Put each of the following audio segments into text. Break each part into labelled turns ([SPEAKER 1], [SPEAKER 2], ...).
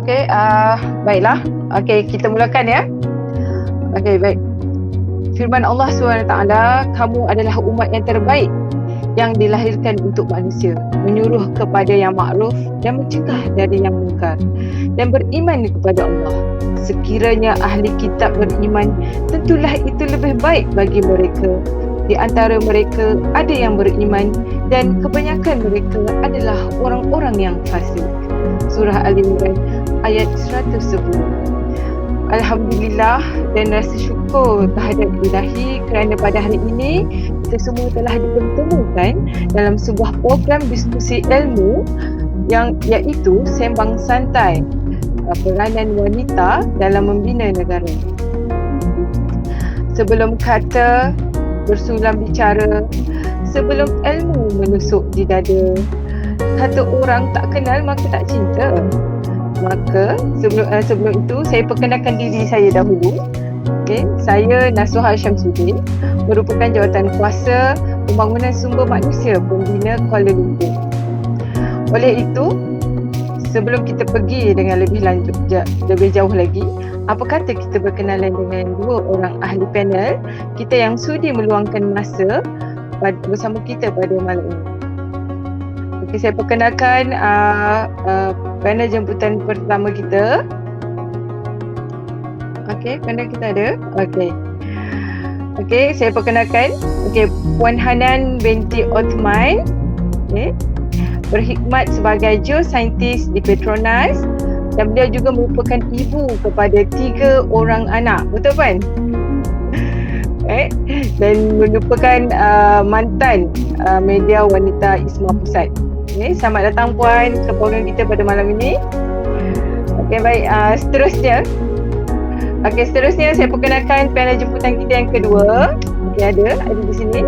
[SPEAKER 1] Okey, baiklah. Okey, kita mulakan ya. Okey, baik. Firman Allah SWT, kamu adalah umat yang terbaik yang dilahirkan untuk manusia, menyuruh kepada yang makruf dan mencegah dari yang mungkar, dan beriman kepada Allah. Sekiranya ahli kitab beriman, tentulah itu lebih baik bagi mereka. Di antara mereka ada yang beriman dan kebanyakan mereka adalah orang-orang yang fasik. Surah Al-Imran ayat 110. Alhamdulillah dan rasa syukur kehadirat Ilahi kerana pada hari ini kita semua telah dipertemukan dalam sebuah program diskusi ilmu yang iaitu Sembang Santai, peranan wanita dalam membina negara. Sebelum kata bersulam bicara, sebelum ilmu menusuk di dada, kata orang tak kenal maka tak cinta. Maka sebelum itu saya perkenalkan diri saya dahulu. Okay, saya Nasuha Syamsuddin, merupakan jawatan kuasa pembangunan sumber manusia pembina Kuala Lumpur. Oleh itu, sebelum kita pergi dengan lebih jauh lagi, apa kata kita berkenalan dengan dua orang ahli panel kita yang sudi meluangkan masa bersama kita pada malam ini. Okay, saya perkenalkan panel jemputan pertama kita. Okey, panel kita ada. Okey, saya perkenalkan. Okey, Puan Hanan binti Othman. Okey. Berkhidmat sebagai geosaintis di Petronas dan beliau juga merupakan ibu kepada 3 orang anak. Betul kan? Dan merupakan mantan media wanita ISMA Pusat. Okay, selamat datang Puan ke program kita pada malam ini. Okey, baik. Seterusnya saya perkenalkan panel jemputan kita yang kedua. Okey, ada di sini.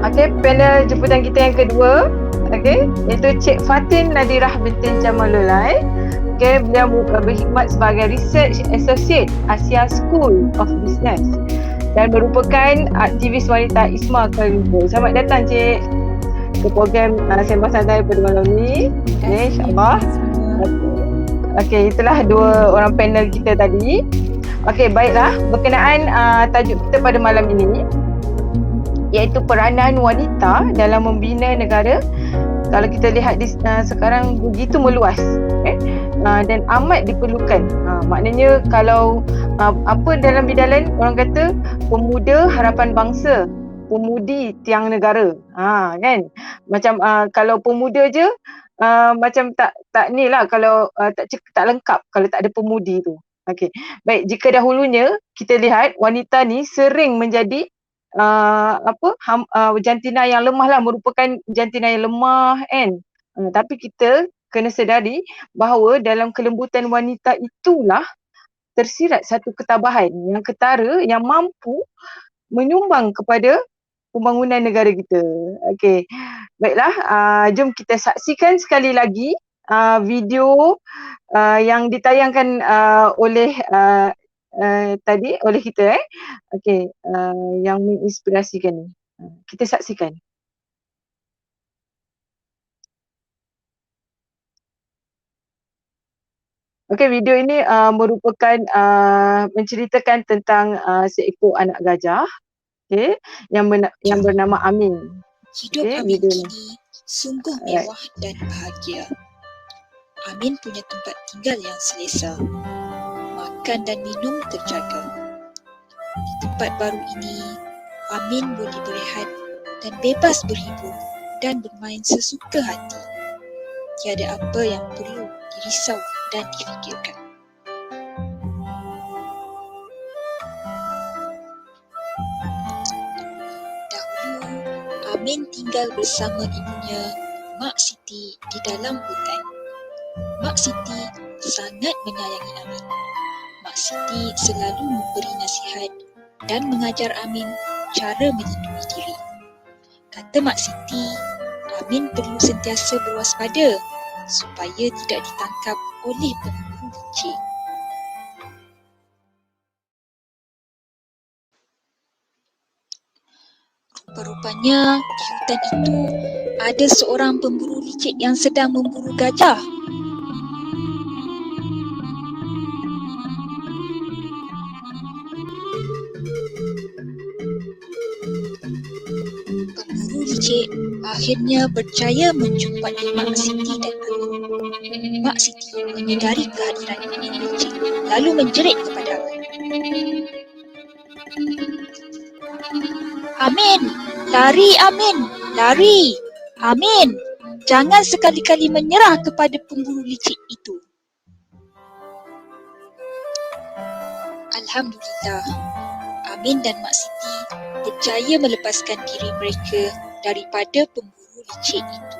[SPEAKER 1] Okey, panel jemputan kita yang kedua. Okey, iaitu Cik Fatin Nadirah binti Jamalulai. Okey, beliau berkhidmat sebagai Research Associate Asia School of Business dan merupakan aktivis wanita ISMA Kuala Lumpur. Selamat datang Cik ke program Sembang Santai pada malam ni. InsyaAllah. Okey, itulah dua orang panel kita tadi. Okey, baiklah. Berkenaan tajuk kita pada malam ini iaitu peranan wanita dalam membina negara. Kalau kita lihat sekarang begitu meluas dan amat diperlukan. Maknanya kalau apa dalam bidalan orang kata pemuda harapan bangsa, pemudi tiang negara. Kan? Macam kalau pemuda je macam tak ni lah kalau tak lengkap kalau tak ada pemudi tu. Okey. Baik, jika dahulunya kita lihat wanita ni sering menjadi jantina yang lemah lah, merupakan jantina yang lemah kan. Tapi kita kena sedari bahawa dalam kelembutan wanita itulah tersirat satu ketabahan yang ketara yang mampu menyumbang kepada pembangunan negara kita. Okey. Baiklah, jom kita saksikan sekali lagi video yang ditayangkan oleh tadi oleh kita okey, yang menginspirasikan ni. Kita saksikan. Okey, video ini merupakan menceritakan tentang seekor anak gajah, okey, yang bernama Amin.
[SPEAKER 2] Hidup Amin kini sungguh mewah dan bahagia. Amin punya tempat tinggal yang selesa. Makan dan minum terjaga. Di tempat baru ini, Amin boleh berehat dan bebas berhibur dan bermain sesuka hati. Tiada apa yang perlu dirisau dan difikirkan. Dahulu, Amin tinggal bersama ibunya, Mak Siti, di dalam hutan. Mak Siti sangat menyayangi Amin. Mak Siti selalu memberi nasihat dan mengajar Amin cara melindungi diri. Kata Mak Siti, Amin perlu sentiasa berwaspada supaya tidak ditangkap oleh pemburu licik. Rupanya di hutan itu ada seorang pemburu licik yang sedang memburu gajah. Pemburu licik akhirnya berjaya menjumpai Mak Siti dan Amin. Mak Siti menyedari kehadiran pemburu licik lalu menjerit kepada Amin. Amin, lari Amin, lari. Amin, jangan sekali-kali menyerah kepada pemburu licik itu. Alhamdulillah, Amin dan Mak Siti berjaya melepaskan diri mereka daripada pemburu licik itu.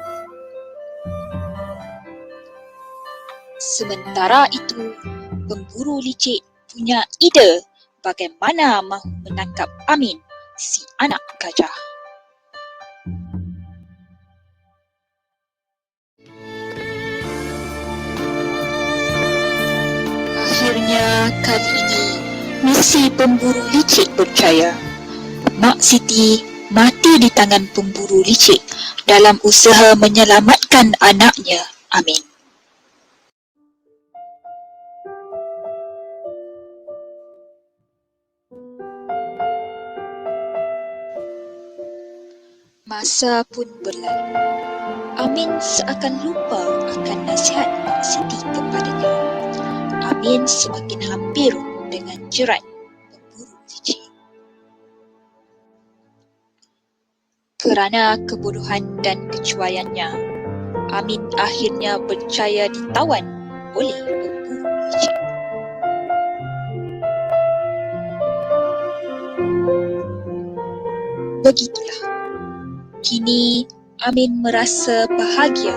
[SPEAKER 2] Sementara itu, pemburu licik punya ide bagaimana mahu menangkap Amin, si anak gajah. Akhirnya kali ini misi pemburu licik berjaya. Mak Siti mati di tangan pemburu licik dalam usaha menyelamatkan anaknya, Amin. Masa pun berlalu. Amin seakan lupa akan nasihat Mak Siti kepadanya. Amin semakin hampir dengan jerat pemburu licik. Kerana kebodohan dan kecuaiannya, Amin akhirnya berjaya ditawan oleh pemburu licik. Begitulah. Kini Amin merasa bahagia,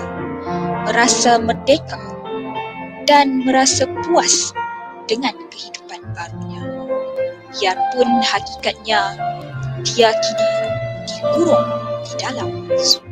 [SPEAKER 2] merasa merdeka dan merasa puas dengan kehidupan barunya. Biarpun hakikatnya dia kini dikurung di dalam sumur.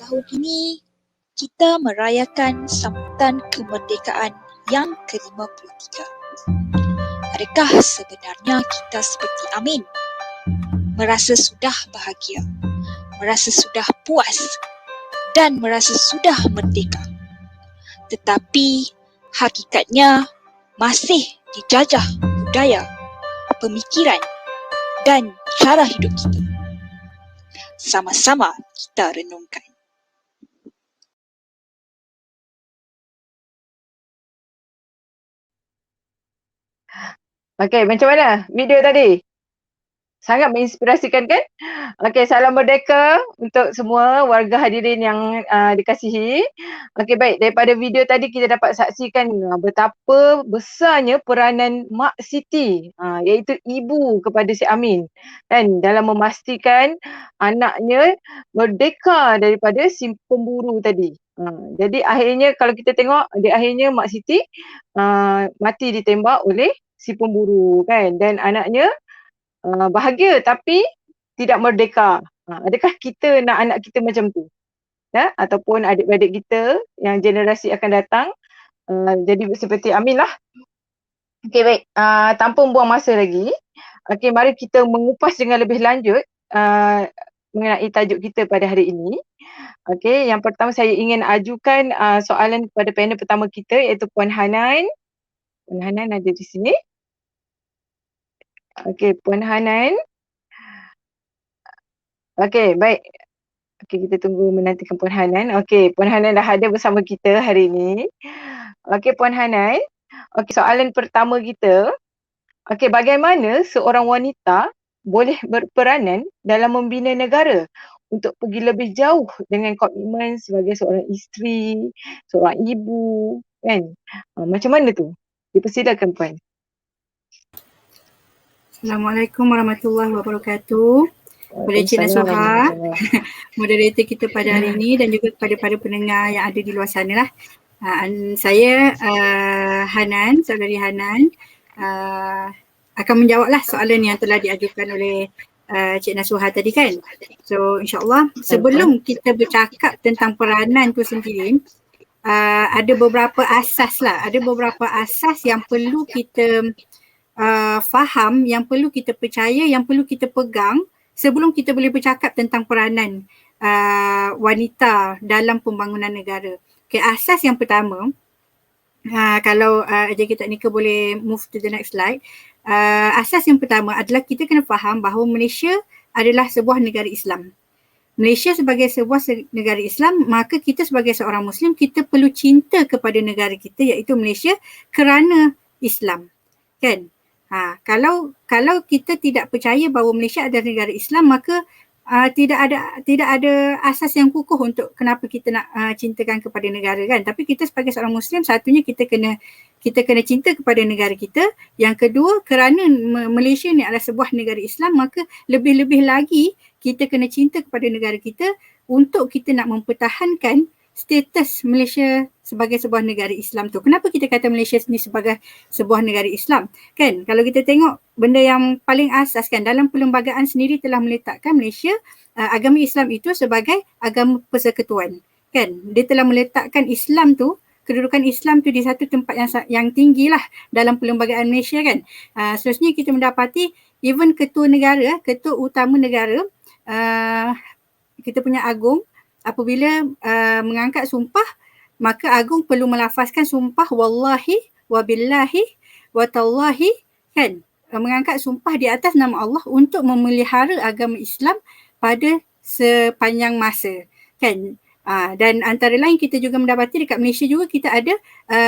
[SPEAKER 2] Tahun ini kita merayakan sambutan kemerdekaan yang ke-53. Adakah sebenarnya kita seperti Amin? Merasa sudah bahagia, merasa sudah puas dan merasa sudah merdeka. Tetapi hakikatnya masih dijajah budaya, pemikiran dan cara hidup kita. Sama-sama kita renungkan.
[SPEAKER 1] Okey, macam mana video tadi? Sangat menginspirasikan kan? Okey, salam merdeka untuk semua warga hadirin yang dikasihi. Okey, baik. Daripada video tadi kita dapat saksikan betapa besarnya peranan Mak Siti, iaitu ibu kepada si Amin, kan, dalam memastikan anaknya merdeka daripada si pemburu tadi. Jadi akhirnya kalau kita tengok, di akhirnya Mak Siti mati ditembak oleh si pemburu, kan, dan anaknya bahagia tapi tidak merdeka. Adakah kita nak anak kita macam tu? Ataupun adik-beradik kita yang generasi akan datang jadi seperti Amin lah. Okey, baik. Tanpa buang masa lagi, okey, mari kita mengupas dengan lebih lanjut mengenai tajuk kita pada hari ini. Okey, yang pertama saya ingin ajukan soalan kepada panel pertama kita, iaitu Puan Hanan. Puan Hanan ada di sini. Okey, Puan Hanan. Okey, baik. Okey, kita tunggu menantikan Puan Hanan. Okey, Puan Hanan dah ada bersama kita hari ini. Okey, Puan Hanan. Okey, soalan pertama kita. Okey, bagaimana seorang wanita boleh berperanan dalam membina negara untuk pergi lebih jauh dengan komitmen sebagai seorang isteri, seorang ibu, kan. Macam mana tu? Dipersilakan Puan.
[SPEAKER 3] Assalamualaikum warahmatullahi wabarakatuh. Kepada Cik Nasuha, moderator kita pada hari ini, dan juga kepada para pendengar yang ada di luar sana lah. Saya Hanan, saudari Hanan, akan menjawablah soalan yang telah diajukan oleh Cik Nasuha tadi kan. So insyaAllah sebelum kita bercakap tentang peranan tu sendiri, ada beberapa asas lah, ada beberapa asas yang perlu kita faham, yang perlu kita percaya, yang perlu kita pegang sebelum kita boleh bercakap tentang peranan wanita dalam pembangunan negara. Okay, asas yang pertama, kalau Eja Teknikal boleh move to the next slide. Asas yang pertama adalah kita kena faham bahawa Malaysia adalah sebuah negara Islam. Malaysia sebagai sebuah negara Islam, maka kita sebagai seorang Muslim, kita perlu cinta kepada negara kita iaitu Malaysia kerana Islam. Kan? Kalau kita tidak percaya bahawa Malaysia adalah negara Islam, maka tidak ada asas yang kukuh untuk kenapa kita nak cintakan kepada negara kan. Tapi kita sebagai seorang Muslim, satunya kita kena cinta kepada negara kita. Yang kedua, kerana Malaysia ni adalah sebuah negara Islam, maka lebih-lebih lagi kita kena cinta kepada negara kita untuk kita nak mempertahankan status Malaysia sebagai sebuah negara Islam tu. Kenapa kita kata Malaysia ni sebagai sebuah negara Islam? Kan, kalau kita tengok benda yang paling asas kan, dalam perlembagaan sendiri telah meletakkan Malaysia, agama Islam itu sebagai agama persekutuan. Kan, dia telah meletakkan Islam tu, kedudukan Islam tu di satu tempat yang tinggi lah dalam perlembagaan Malaysia kan. Seterusnya kita mendapati even ketua negara, ketua utama negara, kita punya agung, apabila mengangkat sumpah, maka agung perlu melafazkan sumpah wallahi wabillahi watallahi kan, mengangkat sumpah di atas nama Allah untuk memelihara agama Islam pada sepanjang masa kan. Dan antara lain kita juga mendapati dekat Malaysia juga kita ada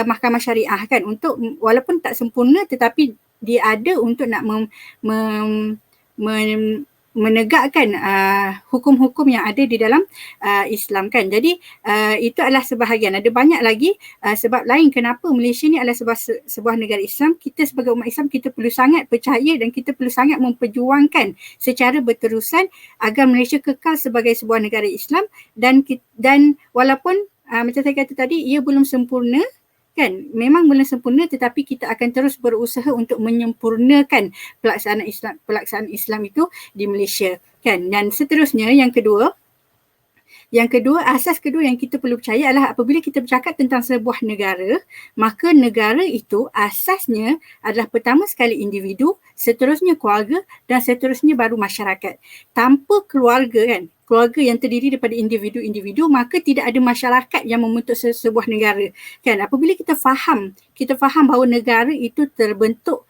[SPEAKER 3] mahkamah syariah kan, untuk walaupun tak sempurna tetapi dia ada untuk nak menegakkan hukum-hukum yang ada di dalam Islam kan. Jadi itu adalah sebahagian. Ada banyak lagi sebab lain kenapa Malaysia ni adalah sebuah negara Islam. Kita sebagai umat Islam, kita perlu sangat percaya dan kita perlu sangat memperjuangkan secara berterusan agar Malaysia kekal sebagai sebuah negara Islam. Dan walaupun macam saya kata tadi, ia belum sempurna kan, memang belum sempurna, tetapi kita akan terus berusaha untuk menyempurnakan pelaksanaan Islam itu di Malaysia kan. Dan seterusnya yang kedua, asas kedua yang kita perlu percaya adalah apabila kita bercakap tentang sebuah negara, maka negara itu asasnya adalah pertama sekali individu, seterusnya keluarga dan seterusnya baru masyarakat. Tanpa keluarga kan, keluarga yang terdiri daripada individu-individu, maka tidak ada masyarakat yang membentuk sebuah negara kan. Apabila kita faham bahawa negara itu terbentuk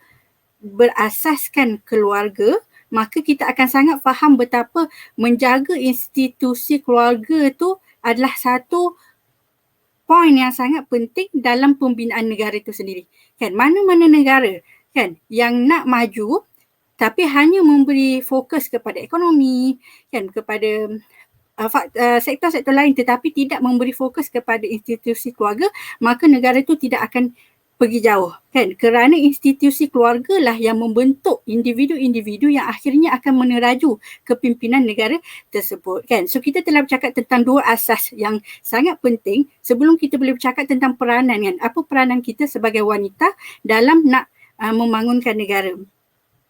[SPEAKER 3] berasaskan keluarga, maka kita akan sangat faham betapa menjaga institusi keluarga tu adalah satu poin yang sangat penting dalam pembinaan negara itu sendiri kan. Mana-mana negara kan yang nak maju tapi hanya memberi fokus kepada ekonomi kan, kepada sektor-sektor lain tetapi tidak memberi fokus kepada institusi keluarga, maka negara itu tidak akan pergi jauh kan, kerana institusi keluarga lah yang membentuk individu-individu yang akhirnya akan meneraju kepimpinan negara tersebut kan. So kita telah bercakap tentang dua asas yang sangat penting sebelum kita boleh bercakap tentang peranan kan, apa peranan kita sebagai wanita dalam nak membangunkan negara.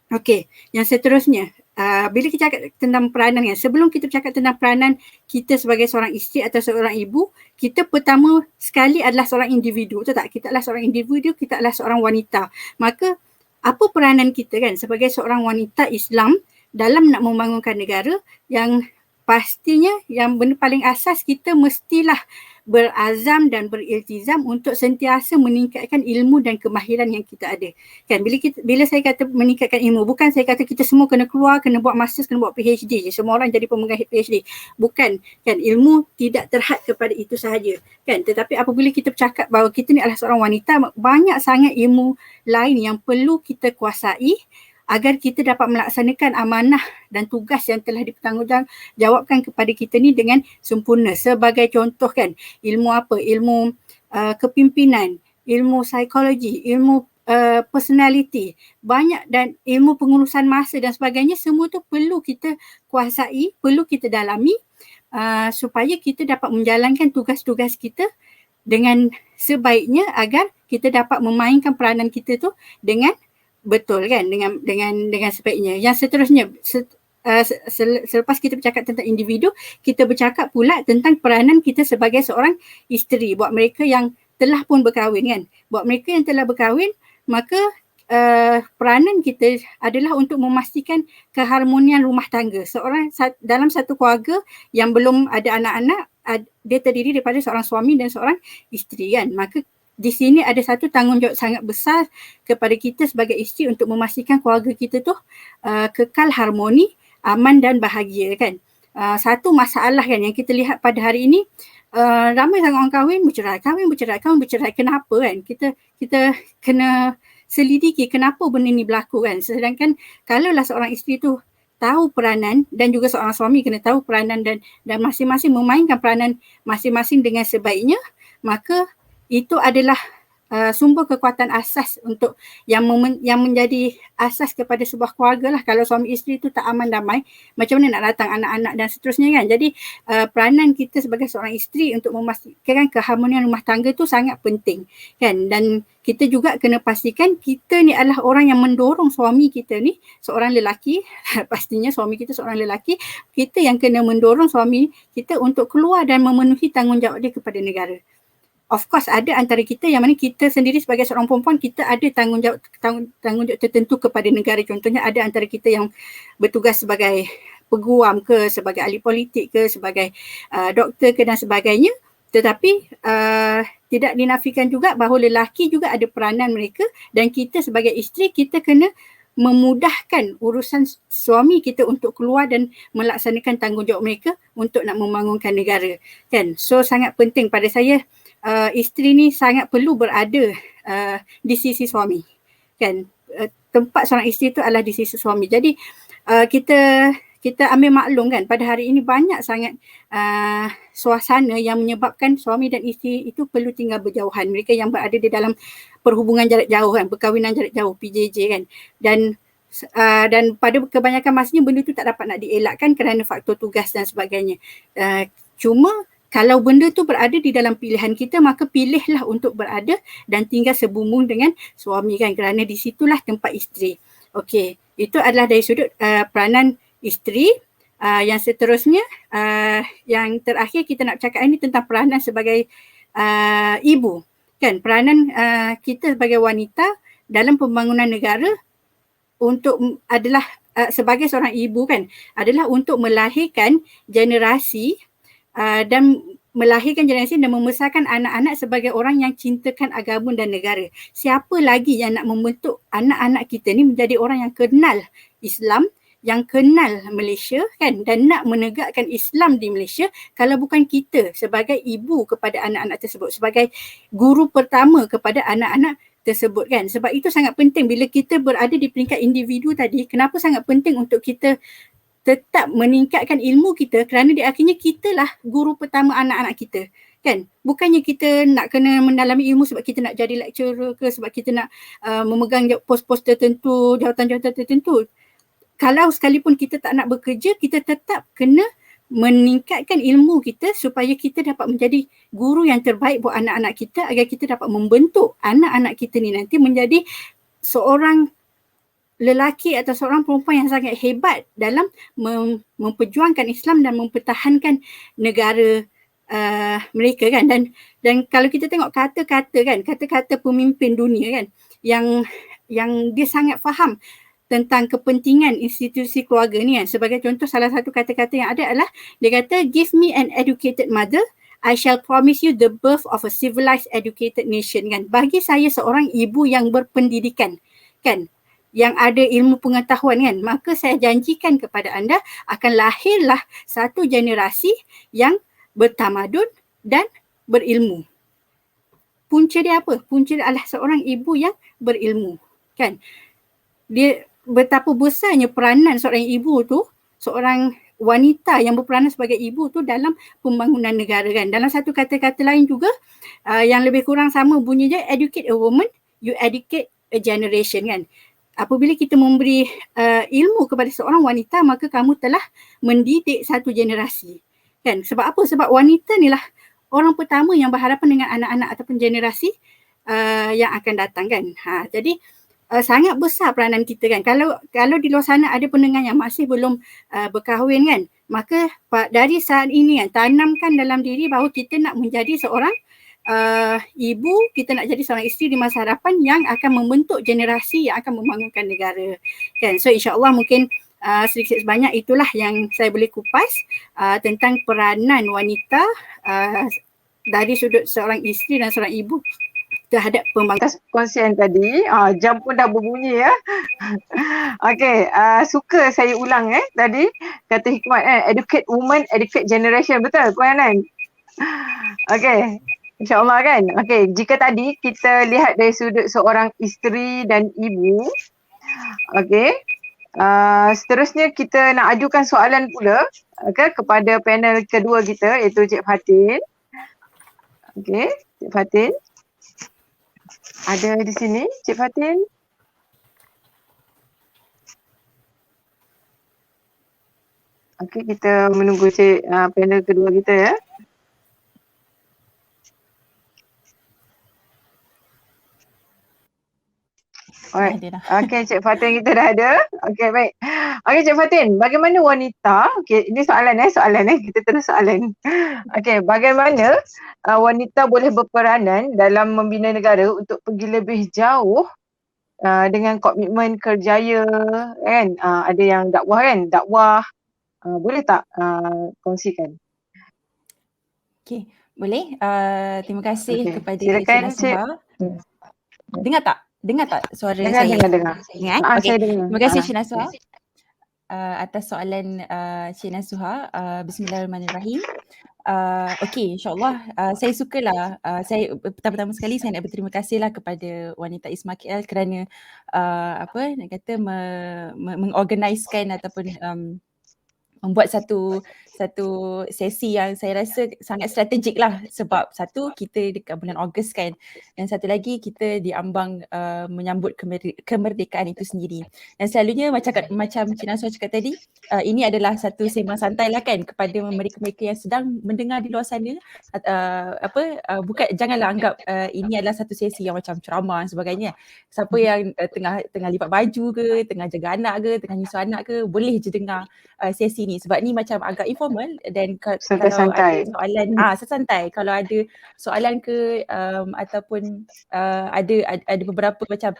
[SPEAKER 3] Okey, yang seterusnya, bila kita cakap tentang peranan kan, sebelum kita bercakap tentang peranan kita sebagai seorang isteri atau seorang ibu, kita pertama sekali adalah seorang individu, betul tak? Kita adalah seorang individu, kita adalah seorang wanita. Maka apa peranan kita kan sebagai seorang wanita Islam dalam nak membangunkan negara? Yang pastinya yang benda paling asas, kita mestilah berazam dan beriltizam untuk sentiasa meningkatkan ilmu dan kemahiran yang kita ada. Kan bila saya kata meningkatkan ilmu, bukan saya kata kita semua kena keluar, kena buat masters, kena buat PhD je, semua orang jadi pemegang PhD. Bukan kan, ilmu tidak terhad kepada itu sahaja kan. Tetapi apabila kita bercakap bahawa kita ni adalah seorang wanita, banyak sangat ilmu lain yang perlu kita kuasai agar kita dapat melaksanakan amanah dan tugas yang telah dipertanggungjawabkan kepada kita ni dengan sempurna. Sebagai contoh kan, ilmu apa? Ilmu kepimpinan, ilmu psikologi, ilmu personality, banyak, dan ilmu pengurusan masa dan sebagainya, semua tu perlu kita kuasai, perlu kita dalami supaya kita dapat menjalankan tugas-tugas kita dengan sebaiknya agar kita dapat memainkan peranan kita tu dengan betul kan, dengan sebaiknya. Yang seterusnya, selepas kita bercakap tentang individu, kita bercakap pula tentang peranan kita sebagai seorang isteri buat mereka yang telah pun berkahwin kan. Buat mereka yang telah berkahwin, maka peranan kita adalah untuk memastikan keharmonian rumah tangga. Seorang dalam satu keluarga yang belum ada anak-anak, dia terdiri daripada seorang suami dan seorang isteri kan. Maka di sini ada satu tanggungjawab sangat besar kepada kita sebagai isteri untuk memastikan keluarga kita tu kekal harmoni, aman dan bahagia kan. Satu masalah kan yang kita lihat pada hari ini, ramai sangat orang kahwin bercerai. Kenapa kan? Kita kena selidiki kenapa benda ni berlaku kan. Sedangkan kalaulah seorang isteri tu tahu peranan dan juga seorang suami kena tahu peranan dan masing-masing memainkan peranan masing-masing dengan sebaiknya, maka itu adalah sumber kekuatan asas untuk yang menjadi asas kepada sebuah keluarga lah. Kalau suami isteri tu tak aman damai, macam mana nak datang anak-anak dan seterusnya kan. Jadi peranan kita sebagai seorang isteri untuk memastikan keharmonian rumah tangga tu sangat penting kan. Dan kita juga kena pastikan kita ni adalah orang yang mendorong suami kita ni, seorang lelaki, pastinya suami kita seorang lelaki, kita yang kena mendorong suami kita untuk keluar dan memenuhi tanggungjawab dia kepada negara. Of course ada antara kita yang mana kita sendiri sebagai seorang perempuan, kita ada tanggungjawab tertentu kepada negara. Contohnya ada antara kita yang bertugas sebagai peguam ke, sebagai ahli politik ke, sebagai doktor ke dan sebagainya. Tetapi tidak dinafikan juga bahawa lelaki juga ada peranan mereka, dan kita sebagai isteri kita kena memudahkan urusan suami kita untuk keluar dan melaksanakan tanggungjawab mereka untuk nak membangunkan negara kan. So sangat penting pada saya, isteri ni sangat perlu berada di sisi suami kan. Tempat seorang isteri tu adalah di sisi suami. Jadi kita ambil maklum kan, pada hari ini banyak sangat suasana yang menyebabkan suami dan isteri itu perlu tinggal berjauhan. Mereka yang berada di dalam perhubungan jarak jauh kan, perkahwinan jarak jauh, PJJ kan. Dan pada kebanyakan masanya benda tu tak dapat nak dielakkan kerana faktor tugas dan sebagainya. Cuma kalau benda tu berada di dalam pilihan kita, maka pilihlah untuk berada dan tinggal sebumbung dengan suami kan, kerana di situlah tempat isteri. Okey, itu adalah dari sudut peranan isteri. Yang seterusnya, yang terakhir kita nak cakap ini tentang peranan sebagai ibu kan. Peranan kita sebagai wanita dalam pembangunan negara adalah sebagai seorang ibu kan, adalah untuk melahirkan generasi dan membesarkan anak-anak sebagai orang yang cintakan agama dan negara. Siapa lagi yang nak membentuk anak-anak kita ni menjadi orang yang kenal Islam, yang kenal Malaysia kan, dan nak menegakkan Islam di Malaysia kalau bukan kita sebagai ibu kepada anak-anak tersebut, sebagai guru pertama kepada anak-anak tersebut kan. Sebab itu sangat penting bila kita berada di peringkat individu tadi, kenapa sangat penting untuk kita tetap meningkatkan ilmu kita, kerana di akhirnya kitalah guru pertama anak-anak kita kan. Bukannya kita nak kena mendalami ilmu sebab kita nak jadi lecturer ke, sebab kita nak memegang pos-pos tertentu, jawatan-jawatan tertentu. Kalau sekalipun kita tak nak bekerja, kita tetap kena meningkatkan ilmu kita supaya kita dapat menjadi guru yang terbaik buat anak-anak kita, agar kita dapat membentuk anak-anak kita ni nanti menjadi seorang lelaki atau seorang perempuan yang sangat hebat dalam memperjuangkan Islam dan mempertahankan negara mereka kan. Dan kalau kita tengok kata-kata pemimpin dunia kan, yang dia sangat faham tentang kepentingan institusi keluarga ni kan. Sebagai contoh, salah satu kata-kata yang ada adalah, dia kata, "Give me an educated mother, I shall promise you the birth of a civilized educated nation." Kan, bagi saya seorang ibu yang berpendidikan kan, yang ada ilmu pengetahuan kan, maka saya janjikan kepada anda akan lahirlah satu generasi yang bertamadun dan berilmu. Punca dia apa? Punca dia adalah seorang ibu yang berilmu kan. Dia betapa besarnya peranan seorang ibu tu, seorang wanita yang berperanan sebagai ibu tu dalam pembangunan negara kan. Dalam satu kata-kata lain juga yang lebih kurang sama bunyinya, educate a woman, you educate a generation kan. Apabila kita memberi ilmu kepada seorang wanita, maka kamu telah mendidik satu generasi kan. Sebab apa? Sebab wanita ni lah orang pertama yang berhadapan dengan anak-anak ataupun generasi yang akan datang kan. Jadi sangat besar peranan kita kan. Kalau di luar sana ada pendengar yang masih belum berkahwin kan, maka dari saat ini kan tanamkan dalam diri bahawa kita nak menjadi seorang ibu, kita nak jadi seorang isteri di masa hadapan yang akan membentuk generasi yang akan membangunkan negara kan. So insya-Allah mungkin sedikit sebanyak itulah yang saya boleh kupas tentang peranan wanita dari sudut seorang isteri dan seorang ibu terhadap pembangunan.
[SPEAKER 1] Atas perkongsian tadi, jam pun dah berbunyi ya. Okey, suka saya ulang tadi kata Hikmat educate woman, educate generation, betul Puan Hanan? Okey, insya-Allah kan. Okey, jika tadi kita lihat dari sudut seorang isteri dan ibu, okey, seterusnya kita nak ajukan soalan pula kepada panel kedua kita iaitu Cik Fatin. Okey, Cik Fatin. Ada di sini Cik Fatin? Okey, kita menunggu panel kedua kita ya. Alright. Okey, Cik Fatin kita dah ada. Okey, baik. Okey, Cik Fatin, bagaimana wanita, okey, ini soalan kita terus soalan. Okey, bagaimana wanita boleh berperanan dalam membina negara untuk pergi lebih jauh dengan komitmen kerjaya kan? Ada yang dakwah kan? Boleh tak kongsikan?
[SPEAKER 4] Okey, boleh. Terima kasih kepada
[SPEAKER 1] silakan,
[SPEAKER 4] Cik Nasuha. Dengar tak suara
[SPEAKER 1] dengar,
[SPEAKER 4] saya?
[SPEAKER 1] Dengar.
[SPEAKER 4] Okay.
[SPEAKER 1] Saya dengar.
[SPEAKER 4] Terima kasih Cik Nasuha atas soalan Cik Nasuha. Bismillahirrahmanirrahim. Okey, insyaAllah saya sukalah. Saya pertama-tama sekali saya nak berterima kasihlah kepada wanita Ismail kerana mengorganiskan ataupun membuat satu sesi yang saya rasa sangat strategik lah, sebab satu, kita dekat bulan Ogos kan, dan satu lagi kita diambang menyambut kemerdekaan itu sendiri. Dan selalunya macam Cik Nasuha cakap tadi, ini adalah satu sembang santai lah kan kepada mereka-mereka yang sedang mendengar di luar sana. Janganlah anggap ini adalah satu sesi yang macam ceramah dan sebagainya. Siapa yang tengah lipat baju ke, tengah jaga anak ke, tengah nyusu anak ke, boleh je dengar sesi ni, sebab ni macam agak informal. Dan kalau ada soalan santai, kalau ada soalan ke ataupun ada beberapa macam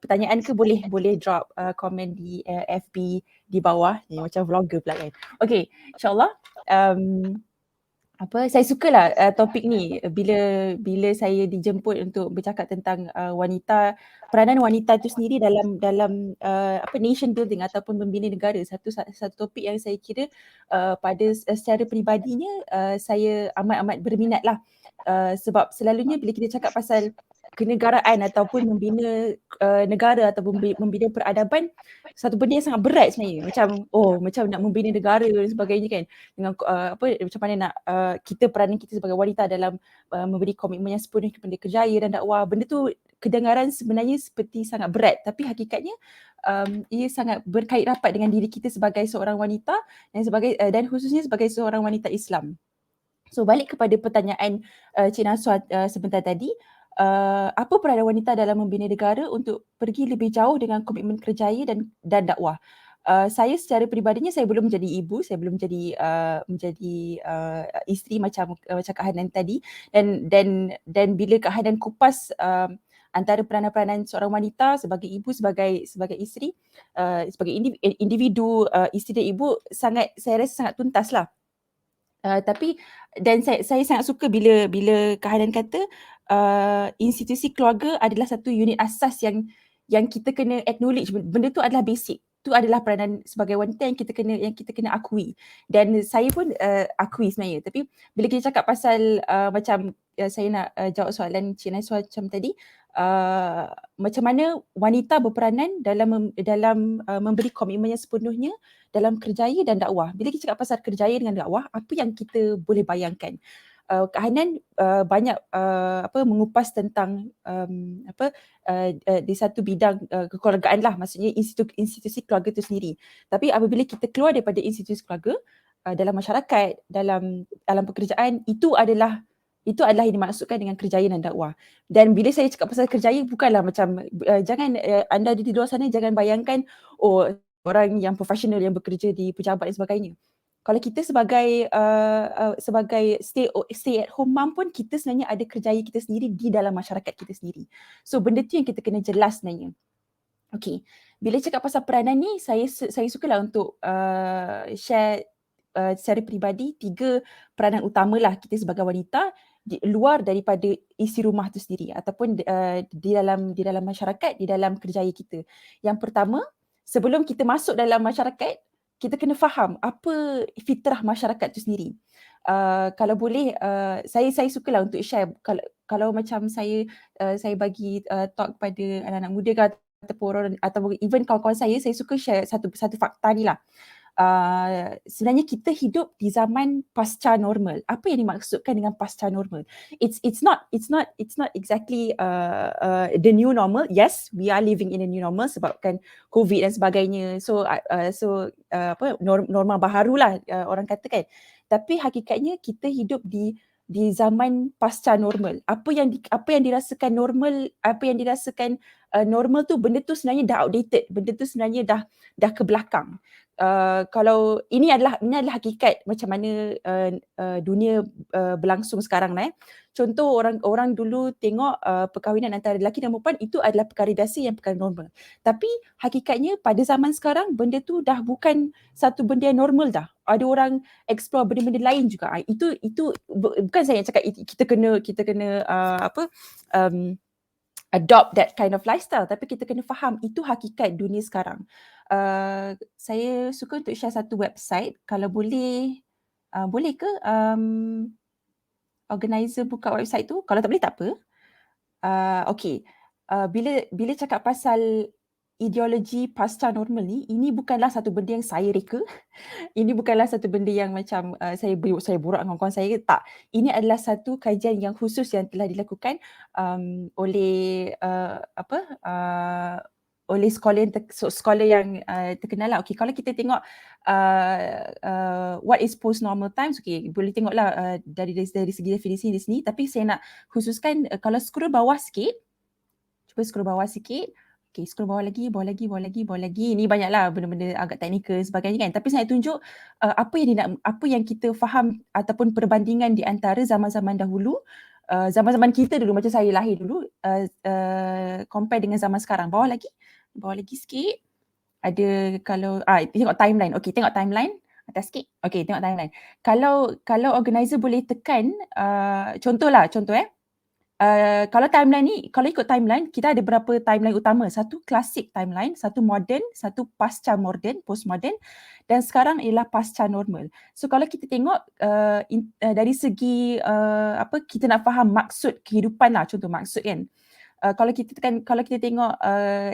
[SPEAKER 4] pertanyaan ke, boleh drop komen di FB di bawah ni, macam vlogger pula kan. Okey, insyaAllah saya sukalah topik ni bila saya dijemput untuk bercakap tentang peranan wanita itu sendiri dalam nation building ataupun membina negara. Satu topik yang saya kira secara peribadinya saya amat berminat lah, sebab selalunya bila kita cakap pasal kenegaraan ataupun membina negara ataupun membina peradaban, satu benda yang sangat berat sebenarnya. Macam nak membina negara dan sebagainya kan, dengan macam mana nak peranan kita sebagai wanita dalam memberi komitmen yang sepenuh kepada kerjaya dan dakwah. Benda tu kedengaran sebenarnya seperti sangat berat, tapi hakikatnya ia sangat berkait rapat dengan diri kita sebagai seorang wanita dan khususnya sebagai seorang wanita Islam. So balik kepada pertanyaan Cik Nasuha sebentar tadi, apa peranan wanita dalam membina negara untuk pergi lebih jauh dengan komitmen kerjaya dan dakwah. Saya secara peribadinya saya belum menjadi ibu, saya belum menjadi isteri macam Kak Hanan tadi, dan bila Kak Hanan kupas antara peranan-peranan seorang wanita sebagai ibu, sebagai isteri, sebagai individu, isteri dan ibu, saya rasa sangat tuntas lah. Tapi dan saya sangat suka bila Kak Hanan kata institusi keluarga adalah satu unit asas yang kita kena acknowledge. Benda tu adalah basic. itu adalah peranan sebagai wanita yang kita kena akui. Dan saya pun akui sebenarnya. Tapi bila kita cakap pasal macam saya nak jawab soalan Cik Naswa macam tadi, macam mana wanita berperanan dalam memberi komitmen yang sepenuhnya dalam kerjaya dan dakwah. Bila kita cakap pasal kerjaya dengan dakwah, apa yang kita boleh bayangkan? Kak Hanan banyak mengupas tentang di satu bidang kekeluargaan lah, maksudnya institusi keluarga itu sendiri. Tapi apabila kita keluar daripada institusi keluarga, dalam masyarakat, dalam pekerjaan, itu adalah yang dimaksudkan dengan kerjaya dan dakwah. Dan bila saya cakap pasal kerjaya, bukanlah macam jangan anda di luar sana jangan bayangkan orang yang profesional yang bekerja di pejabat dan sebagainya. Kalau kita sebagai stay at home mom pun, kita sebenarnya ada kerjaya kita sendiri di dalam masyarakat kita sendiri. So benda tu yang kita kena jelas sebenarnya. Okay, bila cakap pasal peranan ni, saya sukalah untuk share secara peribadi 3 peranan utamalah kita sebagai wanita di luar daripada isi rumah tu sendiri ataupun di dalam masyarakat, di dalam kerjaya kita. Yang pertama, sebelum kita masuk dalam masyarakat, kita kena faham apa fitrah masyarakat tu sendiri. Kalau boleh, saya sukalah untuk share kalau macam saya bagi talk kepada anak-anak muda ke ataupun orang atau even kawan-kawan saya suka share satu fakta ni lah. Sebenarnya kita hidup di zaman pasca normal. Apa yang dimaksudkan dengan pasca normal? It's not exactly the new normal. Yes, we are living in a new normal sebabkan COVID dan sebagainya. So norma baharu lah orang katakan. Tapi hakikatnya kita hidup di zaman pasca normal. Apa yang dirasakan normal, normal tu, benda tu sebenarnya dah outdated. Benda tu sebenarnya dah ke belakang. Kalau ini adalah hakikat macam mana dunia berlangsung sekarang lah. Contoh orang dulu tengok perkahwinan antara lelaki dan perempuan itu adalah perkara biasa yang perkara normal. Tapi hakikatnya pada zaman sekarang benda tu dah bukan satu benda yang normal dah. Ada orang explore benda-benda lain juga. Itu bukan saya yang cakap kita kena adopt that kind of lifestyle, tapi kita kena faham itu hakikat dunia sekarang. Saya suka untuk share satu website, kalau boleh, boleh ke organizer buka website tu? Kalau tak boleh tak apa. Okay, bila cakap pasal ideologi pasca normal ni, ini bukanlah satu benda yang saya reka. Ini bukanlah satu benda yang macam saya borak dengan kawan saya, tak. Ini adalah satu kajian yang khusus yang telah dilakukan oleh oleh scholar yang terkenal lah. Okay, kalau kita tengok what is post normal times, okay, boleh tengoklah dari segi definisi di sini, tapi saya nak khususkan kalau scroll bawah sikit, cuba scroll bawah sikit. Okay, scroll bawah lagi. Ini banyaklah benda-benda agak teknikal sebagainya kan. Tapi saya tunjuk apa yang kita faham ataupun perbandingan di antara zaman-zaman dahulu, zaman-zaman kita dulu, macam saya lahir dulu, compare dengan zaman sekarang. Bawah lagi sikit. Ada kalau tengok timeline. Okey, tengok timeline atas sikit. Okey, tengok timeline. Kalau organizer boleh tekan contoh. Kalau timeline ni, kalau ikut timeline, kita ada berapa timeline utama. Satu classic timeline, satu modern, satu pasca modern, postmodern, dan sekarang ialah pasca normal. So kalau kita tengok dari segi kita nak faham maksud kehidupan lah, contoh maksud kan. Kalau kita tengok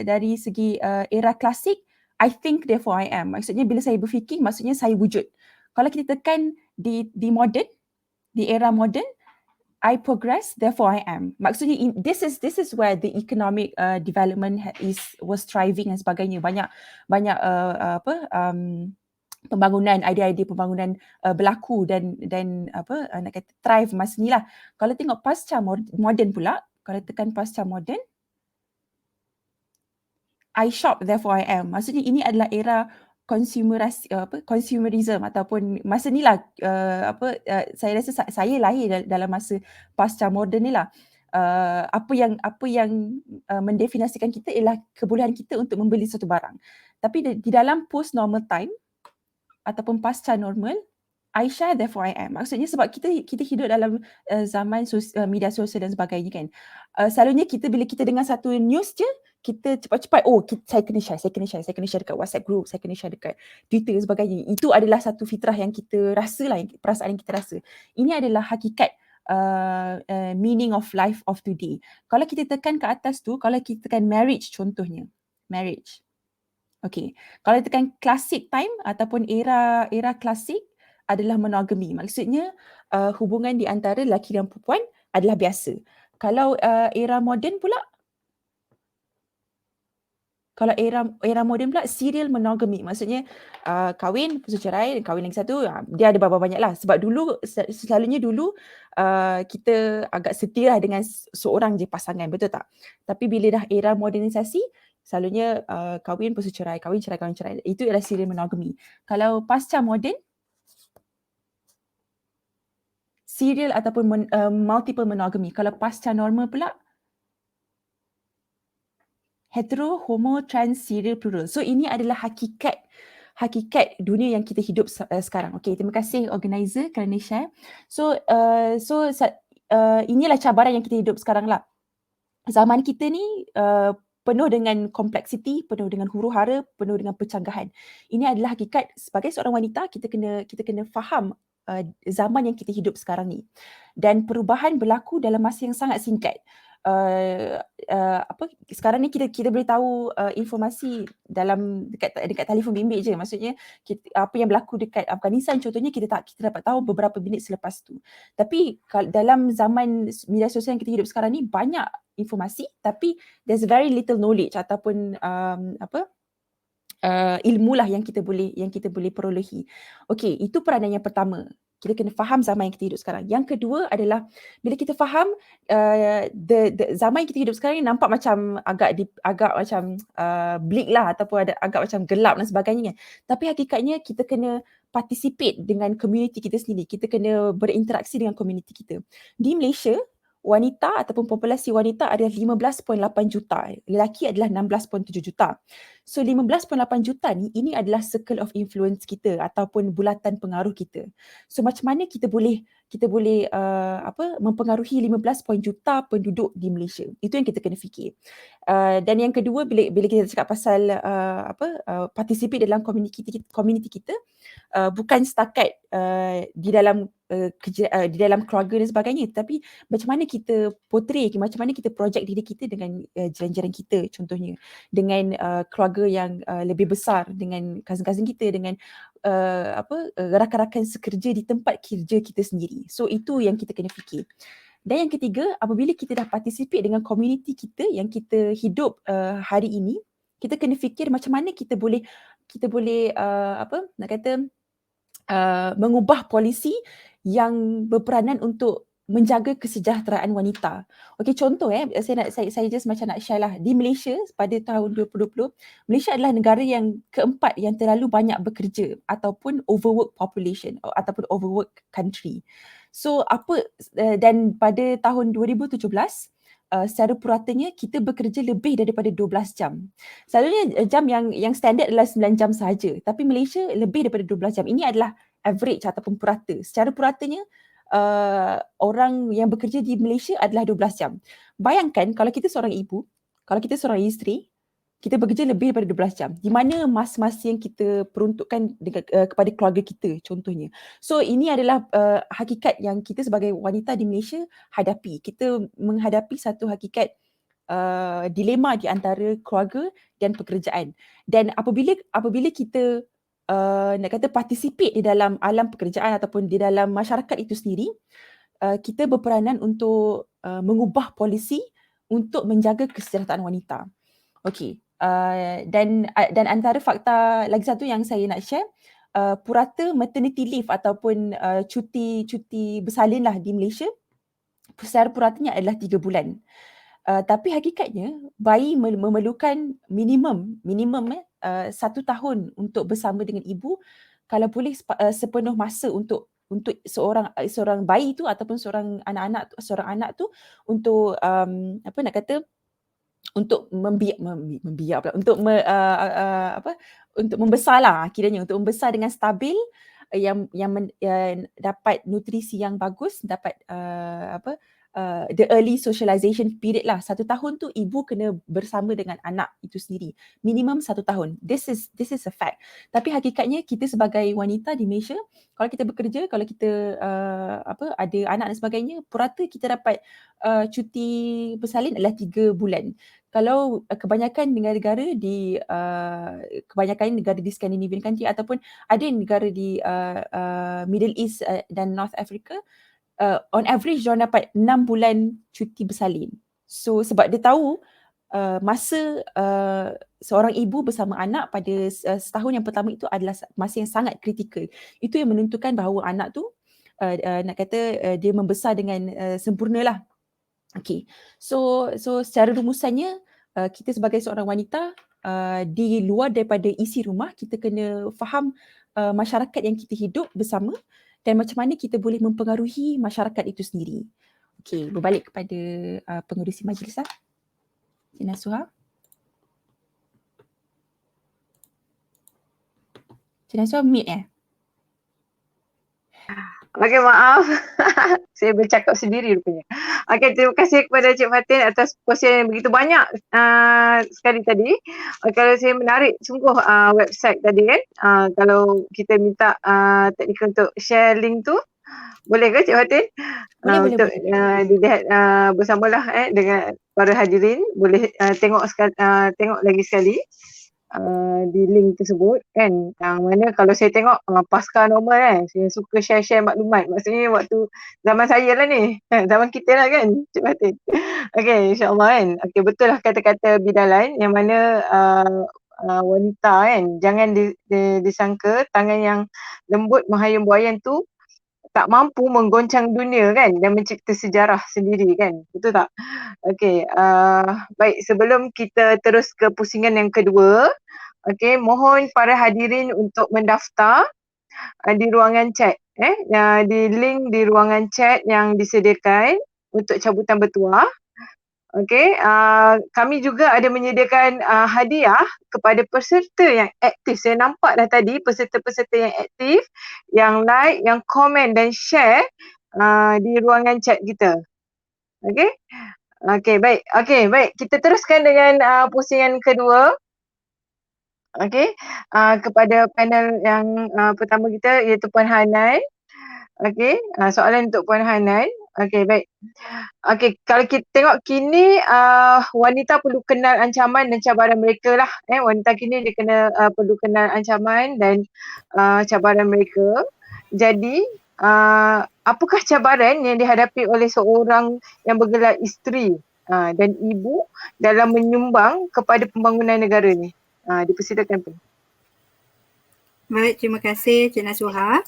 [SPEAKER 4] dari segi era klasik, I think therefore I am. Maksudnya bila saya berfikir, maksudnya saya wujud. Kalau kita tekan di modern, di era modern, I progress, therefore I am. Maksudnya this is where the economic development was thriving dan sebagainya. Banyak pembangunan, idea-idea pembangunan berlaku dan nak kata thrive masa ni lah. Kalau tengok pasca moden pula, kalau tekan pasca moden, I shop, therefore I am. Maksudnya ini adalah era consumerism ataupun masa ni lah saya rasa saya lahir dalam masa pasca moden ni lah. Apa yang mendefinisikan kita ialah kebolehan kita untuk membeli satu barang. Tapi di dalam post normal time ataupun pasca normal, Aisyah, therefore I am. Maksudnya sebab kita hidup dalam zaman media sosial dan sebagainya kan. Selalunya bila kita dengar satu news je, kita cepat-cepat, saya kena share dekat WhatsApp group, saya kena share dekat Twitter dan sebagainya. Itu adalah satu fitrah yang kita rasa lah, perasaan yang kita rasa. Ini adalah hakikat meaning of life of today. Kalau kita tekan ke atas tu, kalau kita tekan marriage contohnya, marriage. Okay, kalau tekan classic time ataupun era klasik adalah monogamy. Maksudnya hubungan di antara lelaki dan perempuan adalah biasa. Kalau era moden pula, serial monogamy. Maksudnya kahwin, lepas tu cerai, kahwin lagi satu. Dia ada berapa banyak lah. Sebab dulu, selalunya dulu kita agak setia lah dengan seorang je pasangan. Betul tak? Tapi bila dah era modernisasi, selalunya kahwin, lepas tu cerai, kahwin, cerai. Itu adalah serial monogamy. Kalau pasca moden, serial ataupun multiple monogamy. Kalau pasca normal pula, hetero, homo, trans, serial, plural. So ini adalah hakikat dunia yang kita hidup sekarang. Okay, terima kasih organizer kerana share. So inilah cabaran yang kita hidup sekarang lah. Zaman kita ni penuh dengan kompleksiti, penuh dengan huru-hara, penuh dengan pencanggahan. Ini adalah hakikat sebagai seorang wanita, kita kena faham zaman yang kita hidup sekarang ni. Dan perubahan berlaku dalam masa yang sangat singkat. Sekarang ni kita boleh tahu informasi dekat telefon bimbit je. Maksudnya apa yang berlaku dekat Afghanistan contohnya kita dapat tahu beberapa minit selepas tu. Tapi dalam zaman media sosial yang kita hidup sekarang ni banyak informasi tapi there's very little knowledge ataupun ilmu lah yang kita boleh perolehi. Okey, itu peranan yang pertama. Kita kena faham zaman yang kita hidup sekarang. Yang kedua adalah bila kita faham zaman yang kita hidup sekarang ni nampak macam agak macam bleak lah ataupun agak macam gelap dan sebagainya. Tapi hakikatnya kita kena participate dengan community kita sendiri. Kita kena berinteraksi dengan community kita. Di Malaysia, wanita ataupun populasi wanita adalah 15.8 juta. Lelaki adalah 16.7 juta. So 15.8 juta ni, ini adalah circle of influence kita ataupun bulatan pengaruh kita. So macam mana kita boleh mempengaruhi 15 juta penduduk di Malaysia? Itu yang kita kena fikir. Dan yang kedua, bila kita cakap pasal participate dalam community kita, bukan setakat di dalam keluarga dan sebagainya, tapi macam mana kita portray, macam mana kita project diri kita dengan jiran-jiran kita contohnya, dengan keluarga yang lebih besar, dengan cousin-cousin kita, dengan rakan-rakan sekerja di tempat kerja kita sendiri. So itu yang kita kena fikir. Dan yang ketiga, apabila kita dah participate dengan community kita yang kita hidup hari ini, kita kena fikir macam mana kita boleh mengubah polisi yang berperanan untuk menjaga kesejahteraan wanita. Okey, contoh saya just macam nak share lah. Di Malaysia pada tahun 2020, Malaysia adalah negara yang keempat yang terlalu banyak bekerja ataupun overwork population ataupun overwork country. So dan pada tahun 2017 secara puratanya kita bekerja lebih daripada 12 jam. Selalunya jam yang standard adalah 9 jam sahaja, tapi Malaysia lebih daripada 12 jam. Ini adalah average ataupun purata. Secara puratanya orang yang bekerja di Malaysia adalah 12 jam. Bayangkan kalau kita seorang ibu, kalau kita seorang isteri, kita bekerja lebih daripada 12 jam. Di mana masa-masa yang kita peruntukkan kepada keluarga kita contohnya. So ini adalah hakikat yang kita sebagai wanita di Malaysia hadapi. Kita menghadapi satu hakikat dilema di antara keluarga dan pekerjaan. Dan apabila kita participate di dalam alam pekerjaan ataupun di dalam masyarakat itu sendiri, kita berperanan untuk mengubah polisi untuk menjaga kesejahteraan wanita. Okey. Dan antara fakta lagi satu yang saya nak share, purata maternity leave ataupun cuti bersalin lah di Malaysia, secara puratanya adalah 3 bulan. Tapi hakikatnya bayi memerlukan minimum 1 tahun untuk bersama dengan ibu, kalau boleh sepenuh masa untuk seorang bayi tu ataupun seorang anak tu untuk untuk untuk membesarlah kiranya, untuk membesar dengan stabil yang dapat nutrisi yang bagus, dapat the early socialization period lah. 1 tahun tu ibu kena bersama dengan anak itu sendiri. Minimum 1 tahun. This is a fact. Tapi hakikatnya kita sebagai wanita di Malaysia, kalau kita bekerja, kalau kita ada anak dan sebagainya, purata kita dapat cuti bersalin adalah 3 bulan. Kalau kebanyakan negara-negara kebanyakan negara di Scandinavian country ataupun ada negara di Middle East dan North Africa, on average diorang dapat 6 bulan cuti bersalin. So sebab dia tahu masa seorang ibu bersama anak pada setahun yang pertama itu adalah masa yang sangat kritikal. Itu yang menentukan bahawa anak tu nak kata dia membesar dengan sempurna lah. Okay. So secara rumusannya kita sebagai seorang wanita di luar daripada isi rumah, kita kena faham masyarakat yang kita hidup bersama dan macam mana kita boleh mempengaruhi masyarakat itu sendiri. Okey, berbalik kepada pengerusi majlis lah. Cik Nasuha. Cik Nasuha mute
[SPEAKER 1] Okey, maaf. Saya bercakap sendiri rupanya. Okey, terima kasih kepada Cik Fatin atas kongsian yang begitu banyak sekali tadi. Kalau saya menarik sungguh website tadi kan. Kalau kita minta teknikal untuk share link tu, boleh ke Cik Fatin?
[SPEAKER 4] Boleh.
[SPEAKER 1] Untuk dilihat bersamalah dengan para hadirin. Boleh tengok lagi sekali. Di link tersebut kan, yang mana kalau saya tengok pasca normal kan, saya suka share maklumat, maksudnya waktu zaman saya lah ni, zaman kita lah kan Cik Fatin. Okay, insyaAllah kan. Okay, betul lah kata-kata bidalan yang mana wanita kan, jangan disangka tangan yang lembut menghayung buayan tu tak mampu menggoncang dunia kan dan mencipta sejarah sendiri kan, betul tak? Okey, baik, sebelum kita terus ke pusingan yang kedua, okey, mohon para hadirin untuk mendaftar di ruangan chat di link di ruangan chat yang disediakan untuk cabutan bertuah. Okey, kami juga ada menyediakan hadiah kepada peserta yang aktif. Saya nampak dah tadi peserta-peserta yang aktif, yang like, yang komen dan share di ruangan chat kita. Okey. Okey, baik. Okey, baik. Kita teruskan dengan pusingan kedua. Okey. Kepada panel yang pertama kita iaitu Puan Hanan. Okey, soalan untuk Puan Hanan. Okey, baik. Okey, kalau kita tengok kini wanita perlu kenal ancaman dan cabaran mereka lah. Wanita kini dia perlu kenal ancaman dan cabaran mereka. Jadi, apakah cabaran yang dihadapi oleh seorang yang bergelar isteri dan ibu dalam menyumbang kepada pembangunan negara ni? Dipersilakan.
[SPEAKER 3] Baik, terima kasih Cik Nasuha.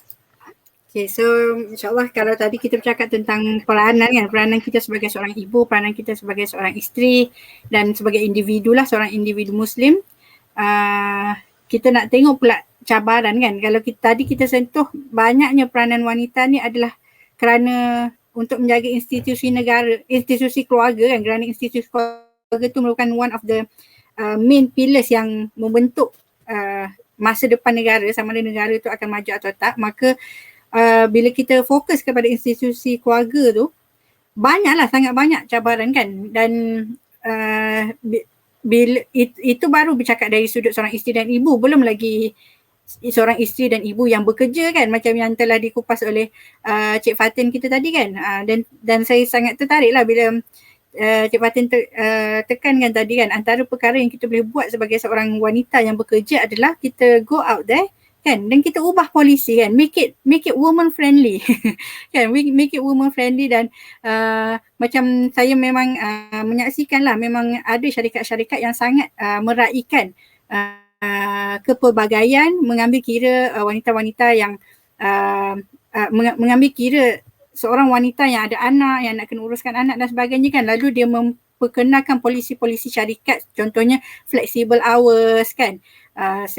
[SPEAKER 3] Okay, so insyaAllah kalau tadi kita bercakap tentang peranan kan, peranan kita sebagai seorang ibu, peranan kita sebagai seorang isteri dan sebagai individu lah, seorang individu Muslim, kita nak tengok pula cabaran kan. Kalau tadi kita sentuh banyaknya peranan wanita ni adalah kerana untuk menjaga institusi negara, institusi keluarga kan, kerana institusi keluarga tu merupakan one of the main pillars yang membentuk masa depan negara, sama ada negara tu akan maju atau tak. Maka bila kita fokus kepada institusi keluarga tu, sangat banyak cabaran kan. Dan bila itu baru bercakap dari sudut seorang isteri dan ibu, belum lagi seorang isteri dan ibu yang bekerja kan, macam yang telah dikupas oleh Cik Fatin kita tadi kan. Dan saya sangat tertarik lah bila Cik Fatin tekankan tadi kan, antara perkara yang kita boleh buat sebagai seorang wanita yang bekerja adalah kita go out there kan, dan kita ubah polisi kan, make it woman friendly kan, make it woman friendly. Dan macam saya memang menyaksikan lah, memang ada syarikat-syarikat yang sangat meraihkan kepelbagaian, mengambil kira wanita-wanita yang mengambil kira seorang wanita yang ada anak, yang nak kena uruskan anak dan sebagainya kan, lalu dia memperkenalkan polisi-polisi syarikat, contohnya flexible hours kan.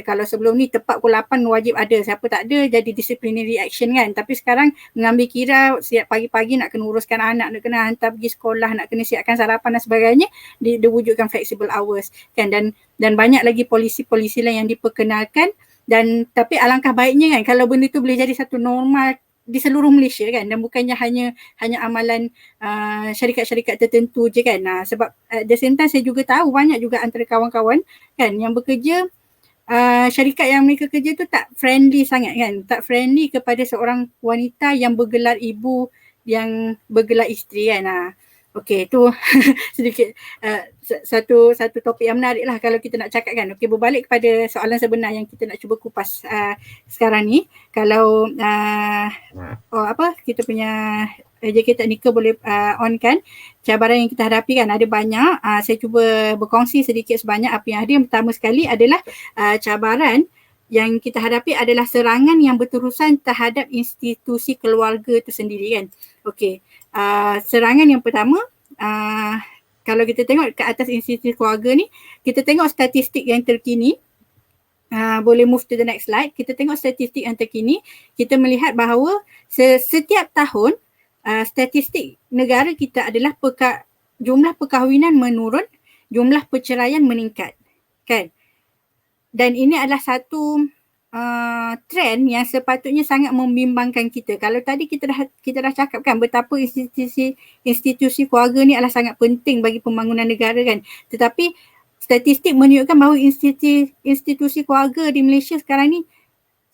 [SPEAKER 3] Kalau sebelum ni tepat pukul 8 wajib ada, siapa tak ada jadi disciplinary action kan. Tapi sekarang mengambil kira siap pagi-pagi nak kena uruskan anak, nak kena hantar pergi sekolah, nak kena siapkan sarapan dan sebagainya, dia wujudkan flexible hours kan. Dan banyak lagi polisi-polisi lain yang diperkenalkan Dan tapi alangkah baiknya kan kalau benda tu boleh jadi satu norma di seluruh Malaysia kan, dan bukannya hanya amalan syarikat-syarikat tertentu je kan. Sebab at the same time saya juga tahu banyak juga antara kawan-kawan kan yang bekerja, syarikat yang mereka kerja tu tak friendly sangat kan, tak friendly kepada seorang wanita yang bergelar ibu, yang bergelar isteri kan. Okey, tu sedikit satu topik yang menarik lah kalau kita nak cakap kan. Okey, berbalik kepada soalan sebenar yang kita nak cuba kupas sekarang ni. Kalau kita punya JK Teknikal boleh on kan, cabaran yang kita hadapi kan ada banyak. Saya cuba berkongsi sedikit sebanyak apa yang ada. Yang pertama sekali adalah cabaran yang kita hadapi adalah serangan yang berterusan terhadap institusi keluarga itu sendiri kan. Okey, serangan yang pertama, kalau kita tengok ke atas institusi keluarga ni, kita tengok statistik yang terkini. Boleh move to the next slide. Kita tengok statistik yang terkini, kita melihat bahawa setiap tahun statistik negara kita adalah jumlah perkahwinan menurun, jumlah perceraian meningkat kan. Dan ini adalah satu trend yang sepatutnya sangat membimbangkan kita. Kalau tadi kita dah cakap kan betapa institusi keluarga ni adalah sangat penting bagi pembangunan negara kan. Tetapi statistik menunjukkan bahawa institusi keluarga di Malaysia sekarang ni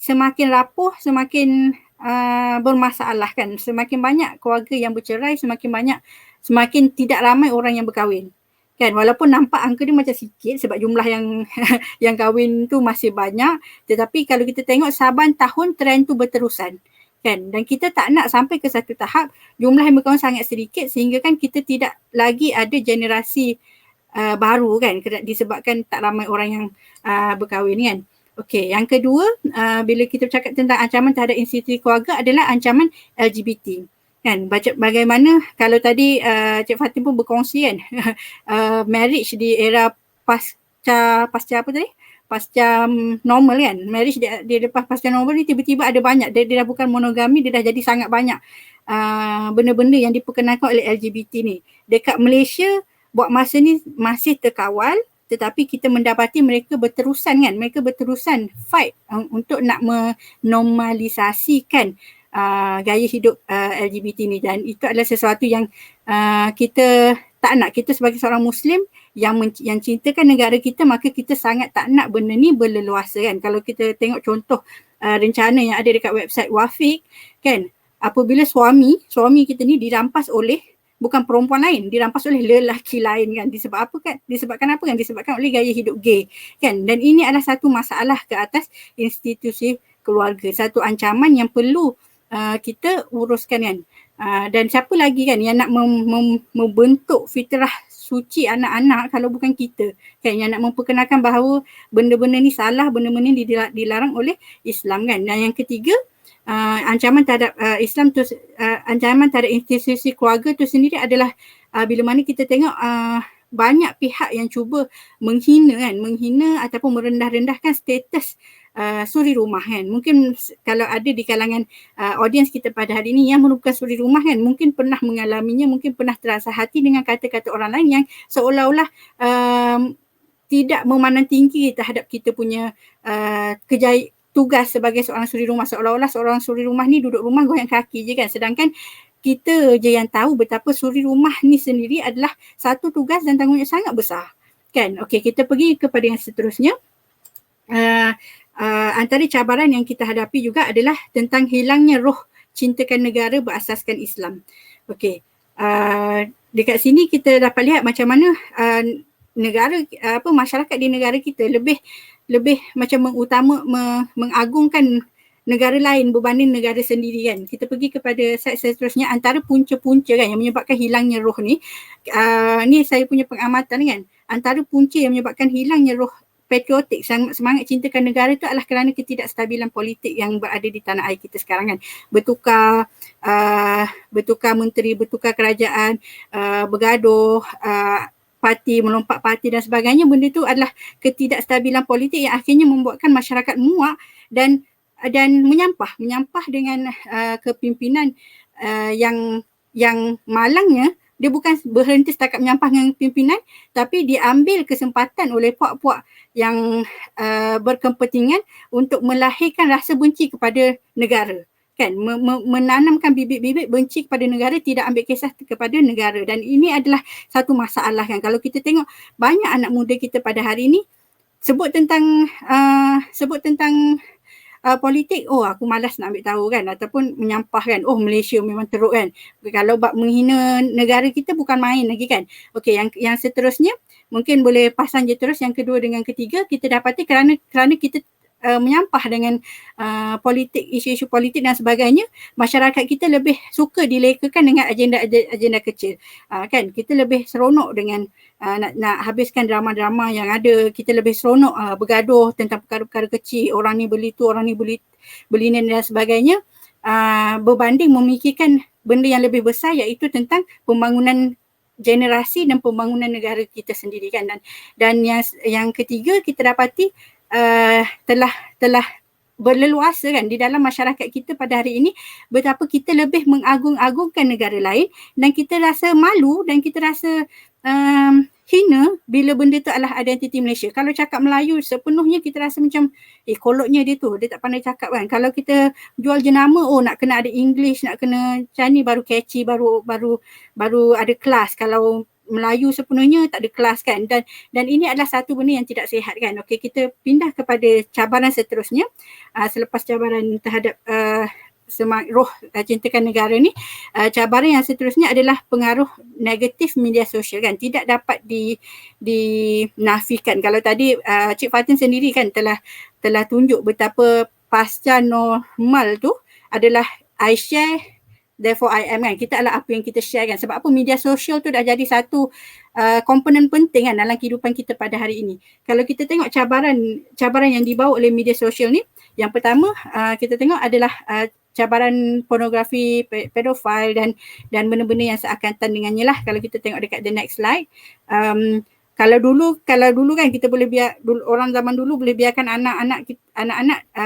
[SPEAKER 3] semakin rapuh, semakin bermasalah kan. Semakin banyak keluarga yang bercerai, semakin tidak ramai orang yang berkahwin. Kan, walaupun nampak angka dia macam sikit sebab jumlah yang kahwin tu masih banyak, tetapi kalau kita tengok saban tahun trend tu berterusan kan, dan kita tak nak sampai ke satu tahap jumlah yang berkahwin sangat sedikit sehingga kan kita tidak lagi ada generasi baru kan, disebabkan tak ramai orang yang berkahwin kan. Okey, yang kedua, bila kita bercakap tentang ancaman terhadap institusi keluarga adalah ancaman LGBT. Kan, bagaimana kalau tadi Cik Fatin pun berkongsi kan, marriage di era pasca apa tadi? Pasca normal kan, marriage dia lepas pasca normal ni tiba-tiba ada banyak, dia dah bukan monogami, dia dah jadi sangat banyak benda-benda yang diperkenalkan oleh LGBT ni. Dekat Malaysia buat masa ni masih terkawal, tetapi kita mendapati mereka berterusan fight untuk nak menormalisasikan gaya hidup LGBT ni, dan itu adalah sesuatu yang kita tak nak. Kita sebagai seorang Muslim yang cintakan negara kita, maka kita sangat tak nak benda ni berleluasa kan. Kalau kita tengok contoh rencana yang ada dekat website Wafiq kan, apabila suami kita ni dirampas oleh bukan perempuan lain, dirampas oleh lelaki lain kan, disebabkan apa kan, disebabkan oleh gaya hidup gay kan. Dan ini adalah satu masalah ke atas institusi keluarga, satu ancaman yang perlu kita uruskan kan. Dan siapa lagi kan yang nak membentuk fitrah suci anak-anak kalau bukan kita kan, yang nak memperkenalkan bahawa benda-benda ni salah, benda-benda ni dilarang oleh Islam kan. Dan yang ketiga, ancaman terhadap Islam tu, ancaman terhadap institusi keluarga tu sendiri adalah bila mana kita tengok banyak pihak yang cuba menghina ataupun merendah-rendahkan status suri rumah kan. Mungkin kalau ada di kalangan audiens kita pada hari ini yang merupakan suri rumah kan, mungkin pernah mengalaminya, mungkin pernah terasa hati dengan kata-kata orang lain yang seolah-olah tidak memandang tinggi terhadap kita punya tugas sebagai seorang suri rumah, seolah-olah seorang suri rumah ni duduk rumah goyang kaki je kan. Sedangkan kita je yang tahu betapa suri rumah ni sendiri adalah satu tugas dan tanggungjawab sangat besar kan. Okey, kita pergi kepada yang seterusnya. Antara cabaran yang kita hadapi juga adalah tentang hilangnya roh cintakan negara berasaskan Islam. Okey, dekat sini kita dapat lihat macam mana masyarakat di negara kita lebih macam mengagungkan negara lain berbanding negara sendiri kan. Kita pergi kepada slide seterusnya. Antara punca-punca kan yang menyebabkan hilangnya roh ni, ni saya punya pengamatan kan, antara punca yang menyebabkan hilangnya roh patriotik, semangat cintakan negara itu adalah kerana ketidakstabilan politik yang berada di tanah air kita sekarang kan. Bertukar menteri, bertukar kerajaan, bergaduh, parti melompat parti dan sebagainya. Benda itu adalah ketidakstabilan politik yang akhirnya membuatkan masyarakat muak dan menyampah dengan kepimpinan yang malangnya dia bukan berhenti setakat menyampah dengan pimpinan, tapi diambil kesempatan oleh puak-puak yang berkepentingan untuk melahirkan rasa benci kepada negara, kan, menanamkan bibit-bibit benci kepada negara, tidak ambil kisah kepada negara. Dan ini adalah satu masalah, kan. Kalau kita tengok banyak anak muda kita pada hari ini sebut tentang politik, oh aku malas nak ambil tahu, kan, ataupun menyampah, kan, oh Malaysia memang teruk, kan. Kalau bab menghina negara kita bukan main lagi, kan. Okey, yang seterusnya mungkin boleh pasang je terus yang kedua dengan ketiga, kita dapati kerana kita menyampah dengan politik, isu-isu politik dan sebagainya, masyarakat kita lebih suka dilekakan dengan agenda kecil, kan. Kita lebih seronok dengan nak habiskan drama-drama yang ada. Kita lebih seronok bergaduh tentang perkara-perkara kecil, orang ni beli tu, orang ni beli ni dan sebagainya, berbanding memikirkan benda yang lebih besar, iaitu tentang pembangunan generasi dan pembangunan negara kita sendiri, kan. Dan yang ketiga, kita dapati telah berleluasa, kan, di dalam masyarakat kita pada hari ini, betapa kita lebih mengagung-agungkan negara lain dan kita rasa malu dan kita rasa hina bila benda tu adalah identiti Malaysia. Kalau cakap Melayu sepenuhnya kita rasa macam koloknya dia tu, dia tak pandai cakap, kan. Kalau kita jual jenama, oh nak kena ada English, nak kena macam ni baru catchy, baru ada kelas. Kalau Melayu sepenuhnya tak ada kelas, kan. Dan ini adalah satu benda yang tidak sihat, kan. Okey, kita pindah kepada cabaran seterusnya. Selepas cabaran terhadap roh cintakan negara ni, cabaran yang seterusnya adalah pengaruh negatif media sosial, kan. Tidak dapat dinafikan. Kalau tadi Cik Fatin sendiri, kan, telah tunjuk betapa pasca normal tu adalah I share, therefore I am, kan. Kita adalah apa yang kita share, kan. Sebab apa? Media sosial tu dah jadi satu komponen penting, kan, dalam kehidupan kita pada hari ini. Kalau kita tengok cabaran yang dibawa oleh media sosial ni, yang pertama kita tengok adalah cabaran pornografi, pedofil dan benda-benda yang seakatan dengannya lah. Kalau kita tengok dekat the next slide, kalau dulu kan kita boleh orang zaman dulu boleh biarkan anak-anak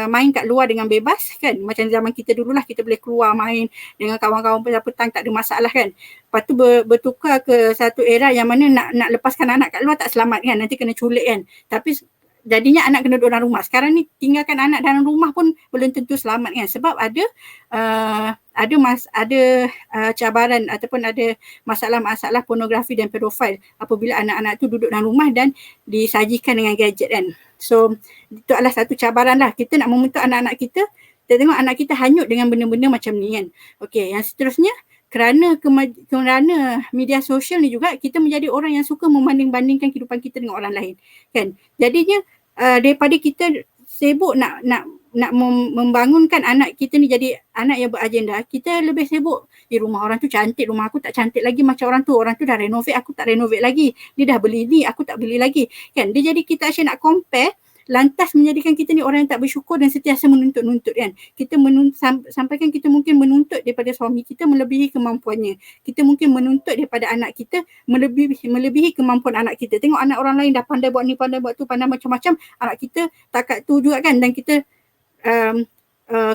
[SPEAKER 3] main kat luar dengan bebas, kan. Macam zaman kita dululah, kita boleh keluar main dengan kawan-kawan petang tak ada masalah, kan. Lepas tu bertukar ke satu era yang mana nak lepaskan anak kat luar tak selamat, kan. Nanti kena culik, kan. Tapi jadinya anak kena duduk dalam rumah. Sekarang ni tinggalkan anak dalam rumah pun belum tentu selamat, kan. Sebab ada cabaran ataupun ada masalah-masalah pornografi dan pedofil apabila anak-anak tu duduk dalam rumah dan disajikan dengan gadget, kan. So itu adalah satu cabaran lah. Kita nak membentuk anak-anak kita tengok anak kita hanyut dengan benda-benda macam ni, kan. Okey, yang seterusnya, kerana media sosial ni juga kita menjadi orang yang suka membanding-bandingkan kehidupan kita dengan orang lain, kan. Jadinya daripada kita sibuk nak membangunkan anak kita ni jadi anak yang beragenda, kita lebih sibuk rumah orang tu cantik, rumah aku tak cantik lagi macam orang tu dah renovate, aku tak renovate lagi, dia dah beli ni, aku tak beli lagi, kan. Dia jadi kita asyik nak compare, lantas menjadikan kita ni orang yang tak bersyukur dan sentiasa menuntut-nuntut, kan. Kita sampaikan kita mungkin menuntut daripada suami kita melebihi kemampuannya. Kita mungkin menuntut daripada anak kita melebihi kemampuan anak kita. Tengok anak orang lain dah pandai buat ni, pandai buat tu, pandai macam-macam, anak kita takat tu juga, kan. Dan kita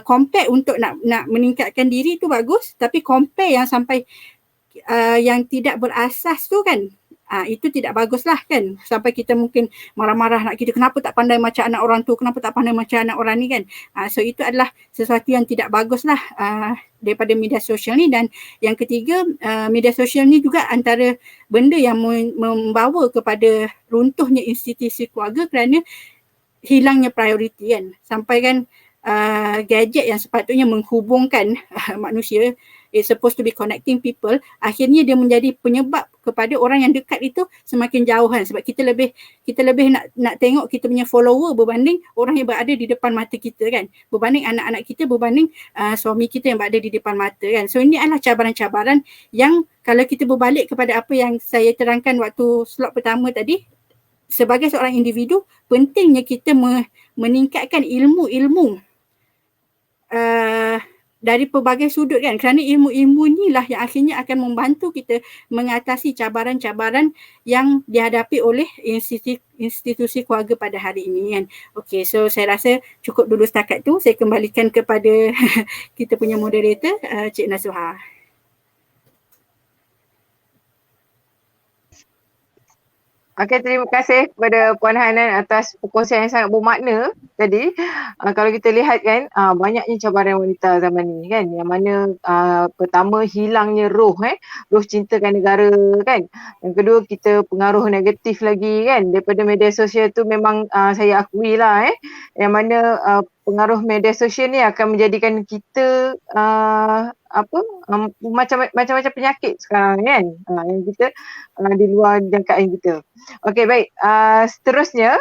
[SPEAKER 3] compare untuk nak meningkatkan diri tu bagus, tapi compare yang sampai yang tidak berasas tu, kan, itu tidak baguslah, kan. Sampai kita mungkin marah-marah nak kita, kenapa tak pandai macam anak orang tu, kenapa tak pandai macam anak orang ni, kan. So itu adalah sesuatu yang tidak baguslah daripada media sosial ni. Dan yang ketiga, media sosial ni juga antara benda yang membawa kepada runtuhnya institusi keluarga kerana hilangnya prioriti, kan. Sampai kan gadget yang sepatutnya menghubungkan manusia, it's supposed to be connecting people, akhirnya dia menjadi penyebab kepada orang yang dekat itu semakin jauh, kan. Sebab kita lebih nak tengok kita punya follower berbanding orang yang berada di depan mata kita, kan. Berbanding anak-anak kita, berbanding suami kita yang berada di depan mata, kan. So ini adalah cabaran-cabaran yang kalau kita berbalik kepada apa yang saya terangkan waktu slot pertama tadi, sebagai seorang individu, pentingnya kita meningkatkan ilmu-ilmu dari pelbagai sudut, kan. Kerana ilmu-ilmu inilah yang akhirnya akan membantu kita mengatasi cabaran-cabaran yang dihadapi oleh institusi keluarga pada hari ini, kan. Okey, so saya rasa cukup dulu setakat tu. Saya kembalikan kepada kita punya moderator, Cik Nasuha.
[SPEAKER 1] Okay, terima kasih kepada Puan Hanan atas perkongsian yang sangat bermakna tadi. Kalau kita lihat kan, banyaknya cabaran wanita zaman ni kan, yang mana pertama hilangnya roh cintakan negara kan. Yang kedua, kita pengaruh negatif lagi kan daripada media sosial tu memang saya akui lah yang mana pengaruh media sosial ni akan menjadikan kita macam-macam penyakit sekarang kan, yang kita di luar jangkaan kita. Okey, baik. Seterusnya,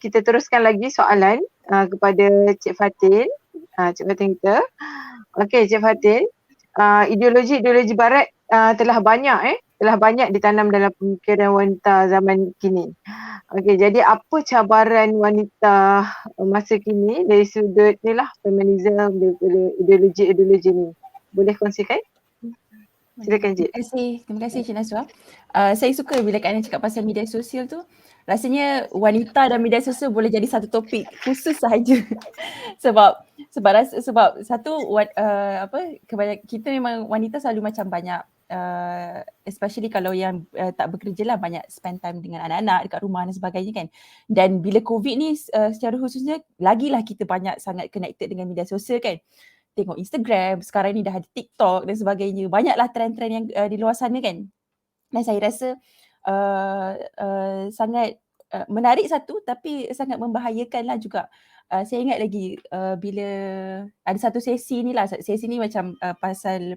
[SPEAKER 1] kita teruskan lagi soalan kepada Cik Fatin. Cik Fatin kita. Okey, Cik Fatin. Ideologi-ideologi barat telah banyak ditanam dalam pemikiran wanita zaman kini. Okey, jadi apa cabaran wanita masa kini dari sudut ni lah feminism daripada ideologi-ideologi ni? Boleh kongsikan? Silakan Cik.
[SPEAKER 4] Terima kasih Cik Naswa. Saya suka bila Kak Aina cakap pasal media sosial tu. Rasanya wanita dan media sosial boleh jadi satu topik khusus sahaja. sebab satu kebanyakan kita memang wanita selalu macam banyak especially kalau yang tak bekerja lah, banyak spend time dengan anak-anak dekat rumah dan sebagainya kan. Dan bila COVID ni secara khususnya lagilah kita banyak sangat connected dengan media sosial kan. Tengok Instagram, sekarang ni dah ada TikTok dan sebagainya. Banyaklah trend-trend yang di luar sana kan. Dan saya rasa sangat menarik satu, tapi sangat membahayakan lah juga. Saya ingat lagi bila ada satu sesi ni lah, sesi ni macam pasal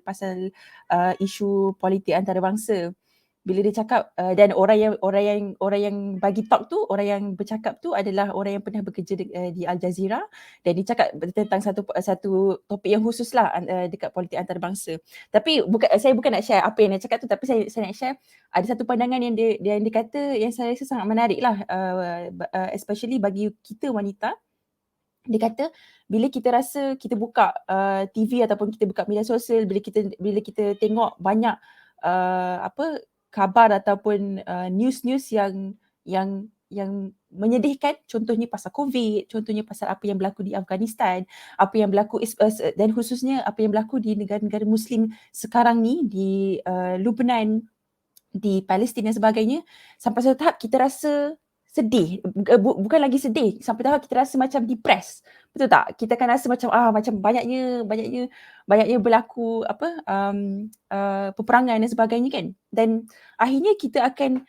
[SPEAKER 4] isu politik antarabangsa. Bila dia cakap dan orang yang bagi talk tu, orang yang bercakap tu adalah orang yang pernah bekerja di Al Jazeera, dan dia cakap tentang satu topik yang khusus lah dekat politik antarabangsa. Tapi saya bukan nak share apa yang dia cakap tu, tapi saya nak share ada satu pandangan yang dia kata yang saya rasa sangat menarik lah, especially bagi kita wanita. Dia kata bila kita rasa kita buka TV ataupun kita buka media sosial, bila kita tengok banyak khabar ataupun news yang menyedihkan, contohnya pasal COVID, contohnya pasal apa yang berlaku di Afghanistan, apa yang berlaku dan khususnya apa yang berlaku di negara-negara Muslim sekarang ni, di Lebanon, di Palestin dan sebagainya, sampai satu tahap kita rasa sedih, bukan lagi sedih, sampai tahap kita rasa macam depressed, betul tak? Kita akan rasa macam banyaknya berlaku peperangan dan sebagainya kan. Dan akhirnya kita akan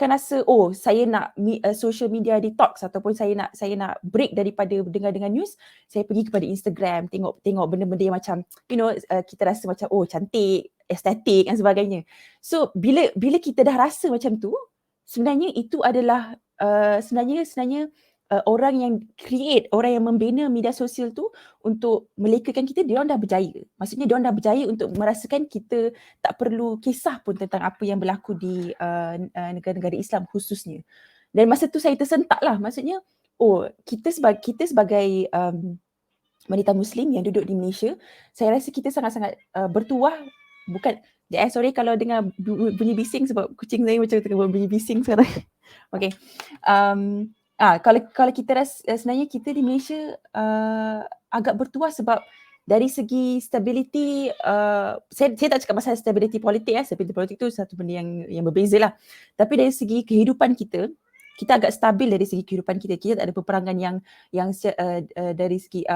[SPEAKER 4] rasa saya nak social media detox, ataupun saya nak break daripada dengar news, saya pergi kepada Instagram, tengok benda-benda yang macam kita rasa macam cantik, estetik dan sebagainya. So bila kita dah rasa macam tu, sebenarnya itu adalah sebenarnya orang yang create, orang yang membina media sosial tu untuk melekakan kita, diorang dah berjaya. Maksudnya diorang dah berjaya untuk merasakan kita tak perlu kisah pun tentang apa yang berlaku di negara-negara Islam khususnya. Dan masa tu saya tersentak lah, maksudnya kita sebagai wanita Muslim yang duduk di Malaysia, saya rasa kita sangat-sangat bertuah. Bukan, sorry kalau dengar bunyi bising sebab kucing saya macam tengah bunyi bising sekarang. Okay. Kalau kita rasa sebenarnya kita di Malaysia agak bertuah sebab dari segi stability, saya tak cakap pasal stability politik stability politik tu satu benda yang berbeza lah. Tapi dari segi kehidupan kita agak stabil dari segi kehidupan kita. Kita tak ada peperangan yang dari segi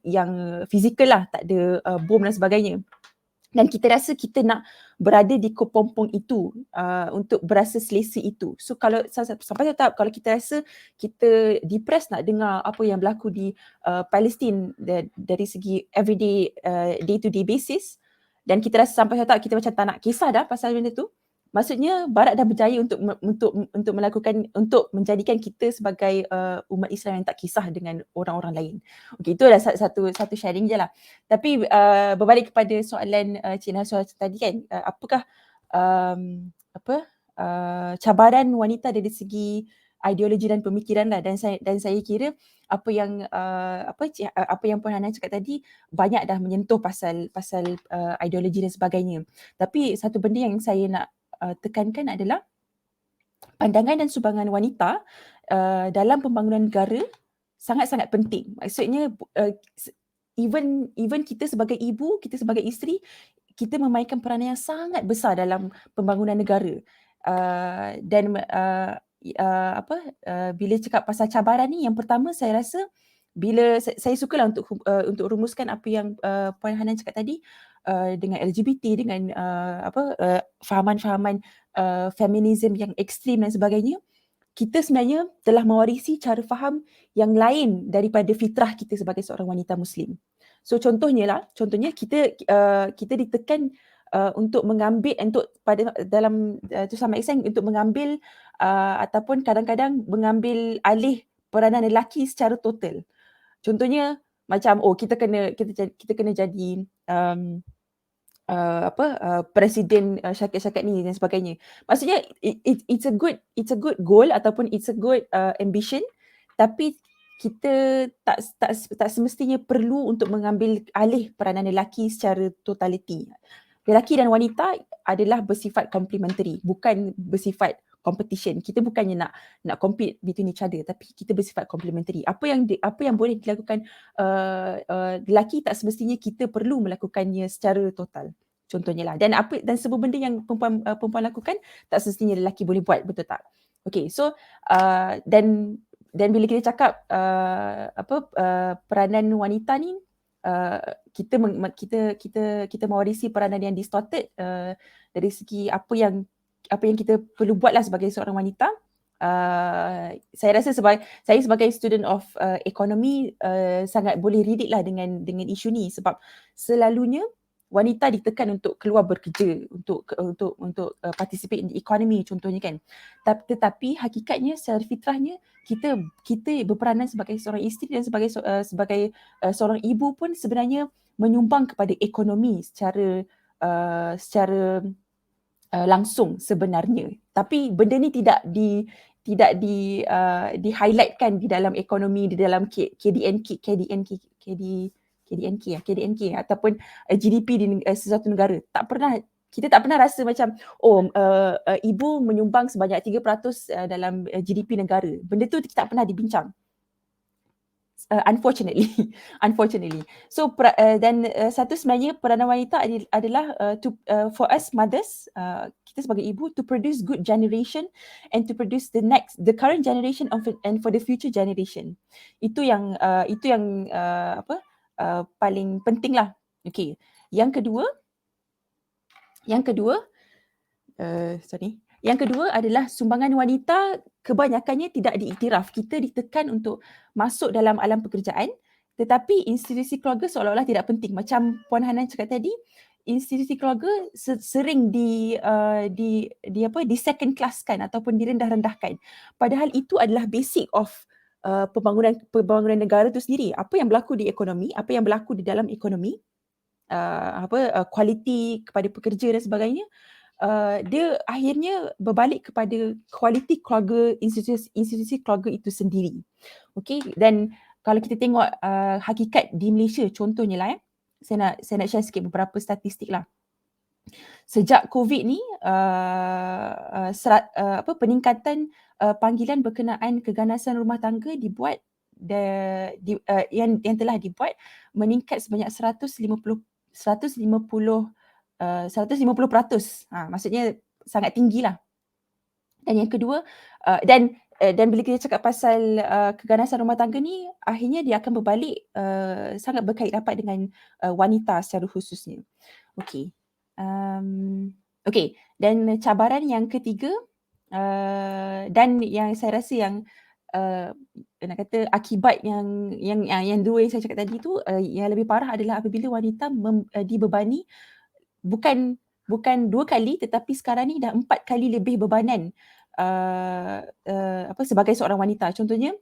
[SPEAKER 4] yang fizikal lah, tak ada bom dan sebagainya. Dan kita rasa kita nak berada di kepompong itu untuk berasa selesa itu. So kalau sampai tahap kalau kita rasa kita depressed nak dengar apa yang berlaku di Palestin dari segi everyday day to day basis, dan kita rasa sampai tahap kita macam tak nak kisah dah pasal benda tu, maksudnya Barat dah berjaya untuk melakukan, untuk menjadikan kita sebagai umat Islam yang tak kisah dengan orang-orang lain. Okey, itu adalah satu sharing je lah. Tapi berbalik kepada soalan Cik Naswa tadi kan, apakah cabaran wanita dari segi ideologi dan pemikiran lah, dan saya kira apa yang Puan Hana cakap tadi banyak dah menyentuh pasal ideologi dan sebagainya. Tapi satu benda yang saya nak tekankan adalah pandangan dan sumbangan wanita dalam pembangunan negara sangat-sangat penting. Maksudnya even kita sebagai ibu, kita sebagai isteri, kita memainkan peranan yang sangat besar dalam pembangunan negara. Dan bila cakap pasal cabaran ni, yang pertama saya rasa bila saya sukalah untuk rumuskan apa yang Puan Hanan cakap tadi, dengan LGBT, dengan fahaman-fahaman feminism yang ekstrim dan sebagainya, kita sebenarnya telah mewarisi cara faham yang lain daripada fitrah kita sebagai seorang wanita Muslim. So contohnya kita ditekan untuk mengambil dalam to some extent untuk mengambil ataupun kadang-kadang mengambil alih peranan lelaki secara total. Contohnya macam kita kena jadi presiden syarikat ni dan sebagainya. Maksudnya it's a good goal ataupun it's a good ambition, tapi kita tak semestinya perlu untuk mengambil alih peranan lelaki secara totaliti. Lelaki dan wanita adalah bersifat complementary, bukan bersifat competition. Kita bukannya nak compete between each other, tapi kita bersifat complementary. Apa yang boleh dilakukan lelaki tak semestinya kita perlu melakukannya secara total. Contohnya lah. Dan semua benda yang perempuan lakukan tak semestinya lelaki boleh buat, betul tak? Okay, so dan bila kita cakap peranan wanita ni, kita mewarisi peranan yang distorted dari segi apa yang kita perlu buatlah sebagai seorang wanita. Saya rasa saya sebagai student of economy sangat boleh relate lah dengan isu ni, sebab selalunya wanita ditekan untuk keluar bekerja, untuk participate in the economy contohnya kan. Tetapi hakikatnya secara fitrahnya kita berperanan sebagai seorang isteri dan sebagai seorang ibu pun sebenarnya menyumbang kepada ekonomi secara langsung sebenarnya. Tapi benda ni tidak di-highlightkan di dalam ekonomi, di dalam KDNK ataupun GDP di sesuatu negara. Kita tak pernah rasa macam ibu menyumbang sebanyak 3% dalam GDP negara. Benda tu tak pernah dibincang. Unfortunately. So dan satu sebenarnya peranan wanita adalah for us mothers, kita sebagai ibu, to produce good generation and to produce the current generation and for the future generation. Itu yang paling penting lah. Okay. Yang kedua adalah sumbangan wanita kebanyakannya tidak diiktiraf. Kita ditekan untuk masuk dalam alam pekerjaan, tetapi institusi keluarga seolah-olah tidak penting. Macam Puan Hanan cakap tadi, institusi keluarga sering di second classkan ataupun direndah-rendahkan. Padahal itu adalah basic of pembangunan negara itu sendiri. Apa yang berlaku di ekonomi, apa yang berlaku di dalam ekonomi, kualiti kepada pekerja dan sebagainya, dia akhirnya berbalik kepada kualiti keluarga, institusi keluarga itu sendiri. Okay, dan kalau kita tengok hakikat di Malaysia contohnya lah, saya nak share sikit beberapa statistik lah. Sejak COVID ni, peningkatan panggilan berkenaan keganasan rumah tangga yang telah dibuat meningkat sebanyak 150%. Maksudnya sangat tinggi lah. Dan yang kedua, dan bila kita cakap pasal keganasan rumah tangga ni, akhirnya dia akan berbalik sangat berkait rapat dengan wanita secara khususnya. Okay. Dan cabaran yang ketiga, dan yang saya rasa yang nak kata akibat yang dua yang saya cakap tadi tu, yang lebih parah adalah apabila wanita dibebani bukan 2 kali, tetapi sekarang ni dah 4 kali lebih bebanan sebagai seorang wanita. Contohnya,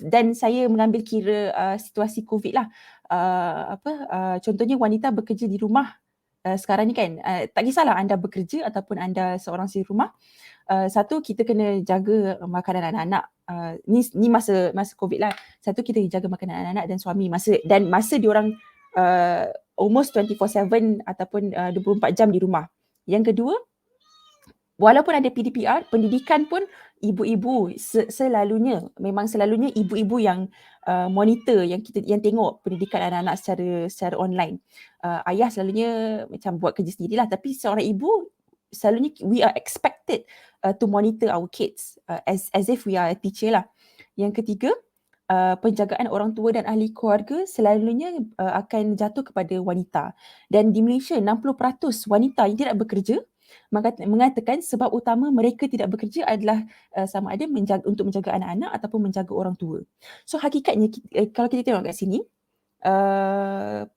[SPEAKER 4] dan saya mengambil kira situasi COVID lah. Contohnya wanita bekerja di rumah sekarang ni kan, tak kisahlah anda bekerja ataupun anda seorang suri rumah. Satu, kita kena jaga makanan anak-anak. Ni masa COVID lah. Satu, kita jaga makanan anak-anak dan suami masa diorang almost 24/7 ataupun 24 jam di rumah. Yang kedua, walaupun ada PDPR, pendidikan pun ibu-ibu selalunya ibu-ibu yang monitor, yang tengok pendidikan anak-anak secara online. Ayah selalunya macam buat kerja sendirilah, tapi seorang ibu selalunya we are expected to monitor our kids as if we are a teacher lah. Yang ketiga, penjagaan orang tua dan ahli keluarga selalunya akan jatuh kepada wanita. Dan di Malaysia 60% wanita yang tidak bekerja mengatakan sebab utama mereka tidak bekerja adalah sama ada untuk menjaga anak-anak ataupun menjaga orang tua. So hakikatnya kalau kita tengok kat sini,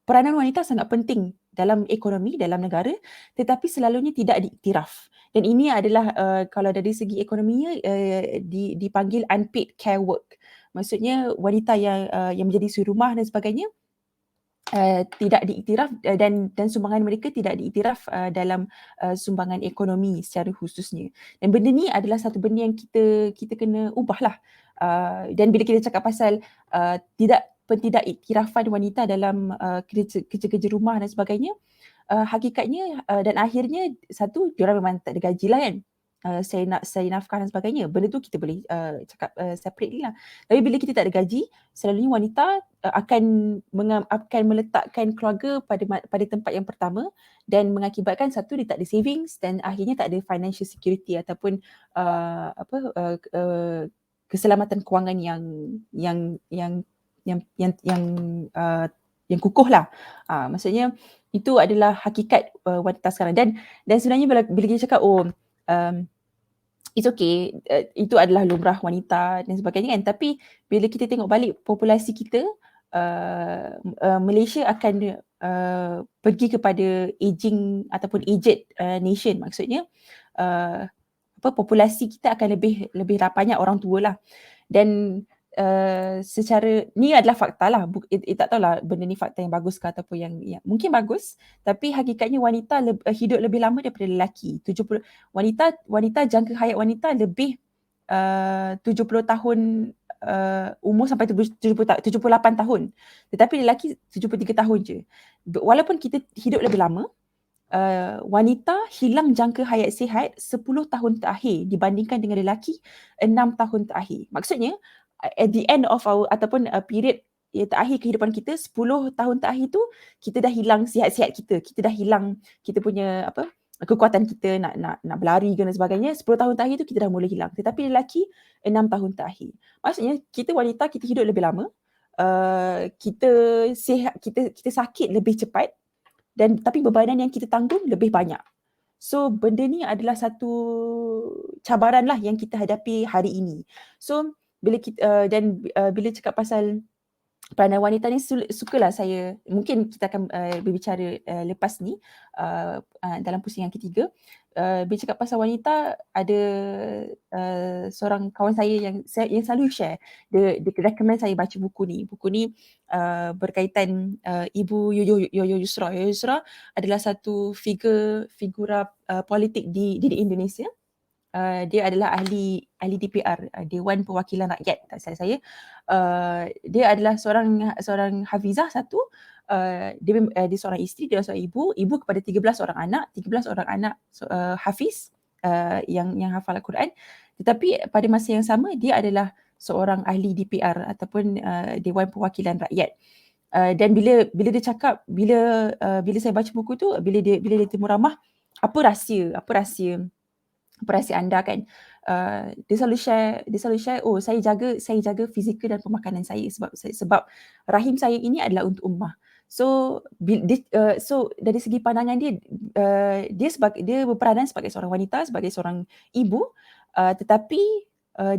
[SPEAKER 4] peranan wanita sangat penting dalam ekonomi, dalam negara, tetapi selalunya tidak diiktiraf. Dan ini adalah kalau dari segi ekonominya dipanggil unpaid care work. Maksudnya wanita yang menjadi suri rumah dan sebagainya tidak diiktiraf dan sumbangan mereka tidak diiktiraf dalam sumbangan ekonomi secara khususnya. Dan benda ni adalah satu benda yang kita kena ubahlah. Dan bila kita cakap pasal tidak iktirafan wanita dalam kerja-kerja rumah dan sebagainya, hakikatnya dan akhirnya satu, diorang memang tak ada gaji lah kan. Saya nafkah dan sebagainya. Benda tu kita boleh cakap separately lah. Tapi bila kita tak ada gaji, selalunya wanita akan meletakkan keluarga pada tempat yang pertama dan mengakibatkan satu, dia tak ada savings dan akhirnya tak ada financial security ataupun keselamatan kewangan yang kukuh lah. Maksudnya itu adalah hakikat wanita sekarang. Dan sebenarnya bila kita cakap it's okay, itu adalah lumrah wanita dan sebagainya kan. Tapi bila kita tengok balik populasi kita, Malaysia akan pergi kepada aging ataupun aged nation. Maksudnya populasi kita akan lebih banyak orang tua lah. Dan secara ni adalah fakta lah. Tak tahulah benda ni fakta yang bagus ke ataupun yang mungkin bagus, tapi hakikatnya wanita hidup lebih lama daripada lelaki. Wanita jangka hayat wanita lebih 70 tahun, umur sampai 78 tahun. Tetapi lelaki 73 tahun je. Walaupun kita hidup lebih lama, wanita hilang jangka hayat sihat 10 tahun terakhir dibandingkan dengan lelaki 6 tahun terakhir. Maksudnya at the end of our ataupun period terakhir kehidupan kita, 10 tahun terakhir tu kita dah hilang sihat-sihat kita dah hilang kita punya kekuatan kita nak berlari dan sebagainya. 10 tahun terakhir tu kita dah mula hilang. Tetapi lelaki 6 tahun terakhir. Maksudnya kita wanita, kita hidup lebih lama, kita sihat, kita sakit lebih cepat, dan tapi bebanan yang kita tanggung lebih banyak. So benda ni adalah satu cabaran lah yang kita hadapi hari ini. So bila kita bila cakap pasal peranan wanita ni, sukalah saya, mungkin kita akan berbicara lepas ni dalam pusingan ketiga. Bila cakap pasal wanita, ada seorang kawan saya yang selalu share, dia recommend saya baca buku ni. Buku ni berkaitan Ibu Yoyo Yusra. Yoyo Yusra adalah satu figura politik di Indonesia. Dia adalah ahli DPR, Dewan Perwakilan Rakyat, tak salah saya. Dia adalah seorang hafizah satu. Dia seorang isteri, dia seorang ibu kepada 13 orang anak hafiz yang hafal Al-Quran. Tetapi pada masa yang sama dia adalah seorang ahli DPR ataupun Dewan Perwakilan Rakyat. Dan bila dia cakap, bila saya baca buku tu, bila dia temu ramah, apa rahsia anda kan, dia selalu share, oh saya jaga fizikal dan pemakanan saya sebab rahim saya ini adalah untuk ummah. So dari segi pandangan dia berperanan sebagai seorang wanita, sebagai seorang ibu, tetapi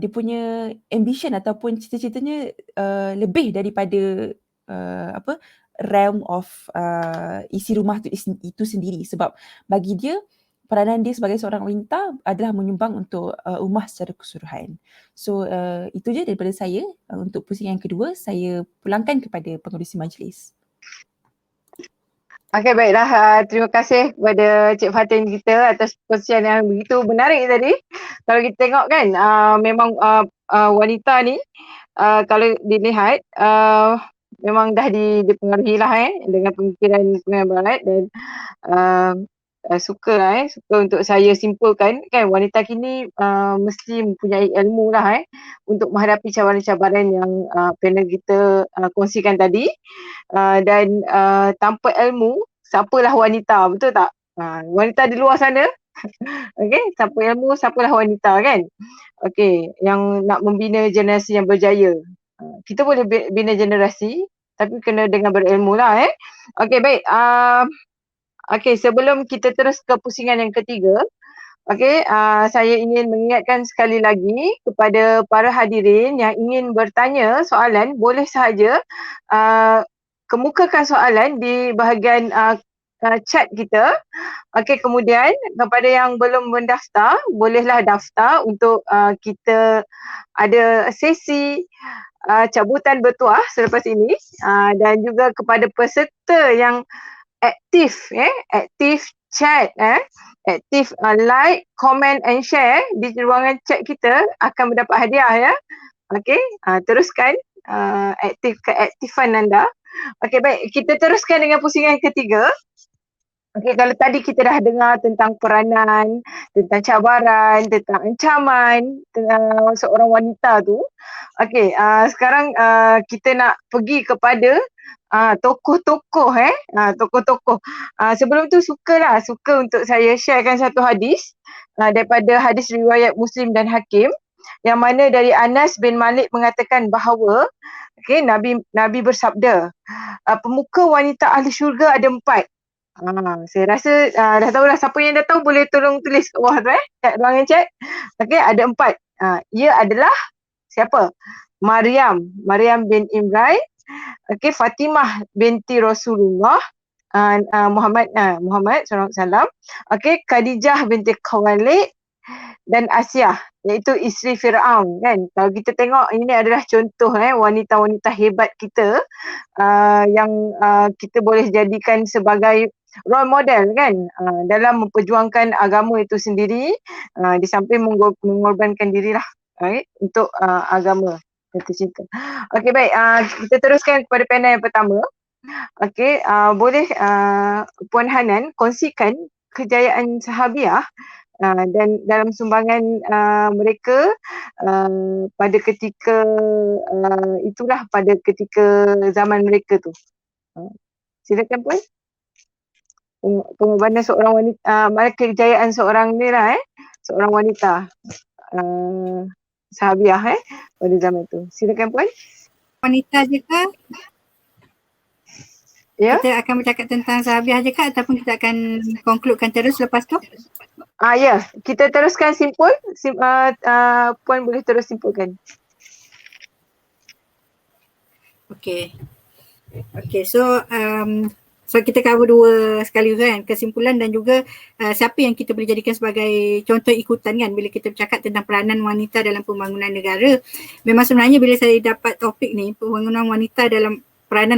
[SPEAKER 4] dia punya ambition ataupun cita-citanya lebih daripada realm of isi rumah itu sendiri. Sebab bagi dia, peranan dia sebagai seorang wanita adalah menyumbang untuk ummah secara keseluruhan. So itu je daripada saya. Untuk pusingan yang kedua, saya pulangkan kepada pengerusi majlis.
[SPEAKER 1] Okey, baiklah. Terima kasih kepada Cik Fatin kita atas perkongsian yang begitu menarik tadi. Kalau kita tengok kan, memang wanita ni kalau dilihat memang dah dipengaruhi lah dengan pemikiran barat, dan suka untuk saya simpulkan kan, wanita kini mesti mempunyai ilmu lah untuk menghadapi cabaran-cabaran yang panel kita kongsikan tadi. Dan tanpa ilmu, siapalah wanita, betul tak? Wanita di luar sana Okey, siapa ilmu, siapalah wanita kan? Okey, yang nak membina generasi yang berjaya. Kita boleh bina generasi tapi kena dengan berilmu lah Okey baik, okey sebelum kita terus ke pusingan yang ketiga, okey, saya ingin mengingatkan sekali lagi kepada para hadirin yang ingin bertanya soalan, boleh sahaja kemukakan soalan di bahagian chat kita. Okey, kemudian kepada yang belum mendaftar, bolehlah daftar untuk kita ada sesi cabutan bertuah selepas ini, dan juga kepada peserta yang aktif aktif chat aktif like, comment and share di ruangan chat kita akan mendapat hadiah Okey, teruskan keaktifan anda. Okey baik, kita teruskan dengan pusingan ketiga. Okey, kalau tadi kita dah dengar tentang peranan, tentang cabaran, tentang ancaman tentang seorang wanita tu. Okey, sekarang kita nak pergi kepada tokoh-tokoh tokoh-tokoh. Sebelum tu suka untuk saya sharekan satu hadis daripada hadis riwayat Muslim dan Hakim, yang mana dari Anas bin Malik mengatakan bahawa Nabi bersabda, pemuka wanita ahli syurga ada 4. Saya rasa dah tahulah, siapa yang dah tahu boleh tolong tulis kat bawah tu kat ruangan chat. Okey, ada 4. Ia adalah siapa? Maryam bin Imran, Fatimah binti Rasulullah Muhammad SAW, Khadijah binti Khuwailid dan Asyah, iaitu isteri Firaun kan. Kalau kita tengok, ini adalah contoh wanita-wanita hebat kita yang kita boleh jadikan sebagai role model kan, dalam memperjuangkan agama itu sendiri, di samping mengorbankan dirilah untuk agama tercinta. Okey baik, kita teruskan kepada panel yang pertama. Okey, boleh Puan Hanan kongsikan kejayaan sahabiah dan dalam sumbangan mereka pada ketika pada ketika zaman mereka tu. Silakan Puan. Pengorbanan seorang wanita, kejayaan seorang ni lah seorang wanita sahabiah pada zaman tu. Silakan Puan.
[SPEAKER 3] Wanita je ke?
[SPEAKER 1] Ya.
[SPEAKER 3] Kita akan bercakap tentang sahabiah je ke ataupun kita akan concludekan terus lepas tu?
[SPEAKER 1] Ya, kita teruskan simpul. Puan boleh terus simpulkan.
[SPEAKER 3] Okay, so kita cover dua sekali kan, kesimpulan dan juga siapa yang kita boleh jadikan sebagai contoh ikutan kan bila kita bercakap tentang peranan wanita dalam pembangunan negara. Memang sebenarnya bila saya dapat topik ni, peranan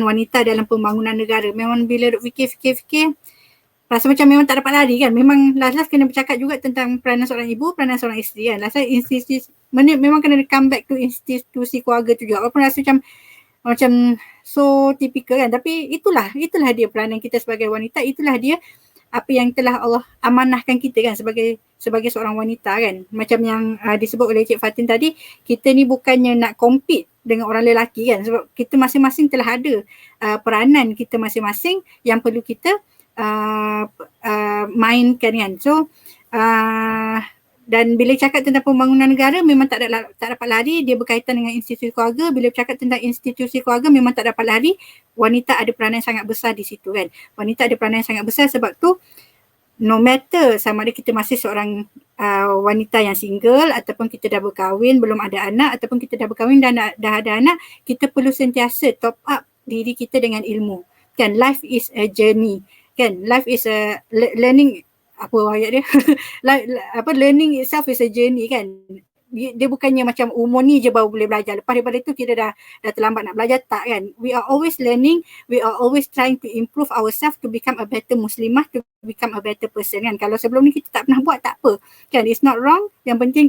[SPEAKER 3] wanita dalam pembangunan negara, memang bila duk fikir rasa macam memang tak dapat lari kan. Memang last kena bercakap juga tentang peranan seorang ibu, peranan seorang isteri kan. Last institusi, memang kena come back to institusi keluarga tu juga. Walaupun rasa macam so typical kan, tapi itulah dia peranan kita sebagai wanita, itulah dia apa yang telah Allah amanahkan kita kan sebagai seorang wanita kan. Macam yang disebut oleh Cik Fatin tadi, kita ni bukannya nak compete dengan orang lelaki kan, sebab kita masing-masing telah ada peranan kita masing-masing yang perlu kita mainkan kan. So dan bila cakap tentang pembangunan negara memang tak dapat lari, dia berkaitan dengan institusi keluarga. Bila cakap tentang institusi keluarga memang tak dapat lari, wanita ada peranan sangat besar di situ kan. Wanita ada peranan sangat besar, sebab tu no matter sama ada kita masih seorang wanita yang single ataupun kita dah berkahwin, belum ada anak, ataupun kita dah berkahwin dan dah ada anak, kita perlu sentiasa top up diri kita dengan ilmu kan. Life is a journey kan. Life is a learning, apa ayat dia learning itself is a journey kan. Dia bukannya macam umur ni je baru boleh belajar, lepas daripada tu kita dah terlambat nak belajar, tak kan. We are always learning, we are always trying to improve ourselves to become a better Muslimah, to become a better person kan. Kalau sebelum ni kita tak pernah buat, tak apa kan, it's not wrong. Yang penting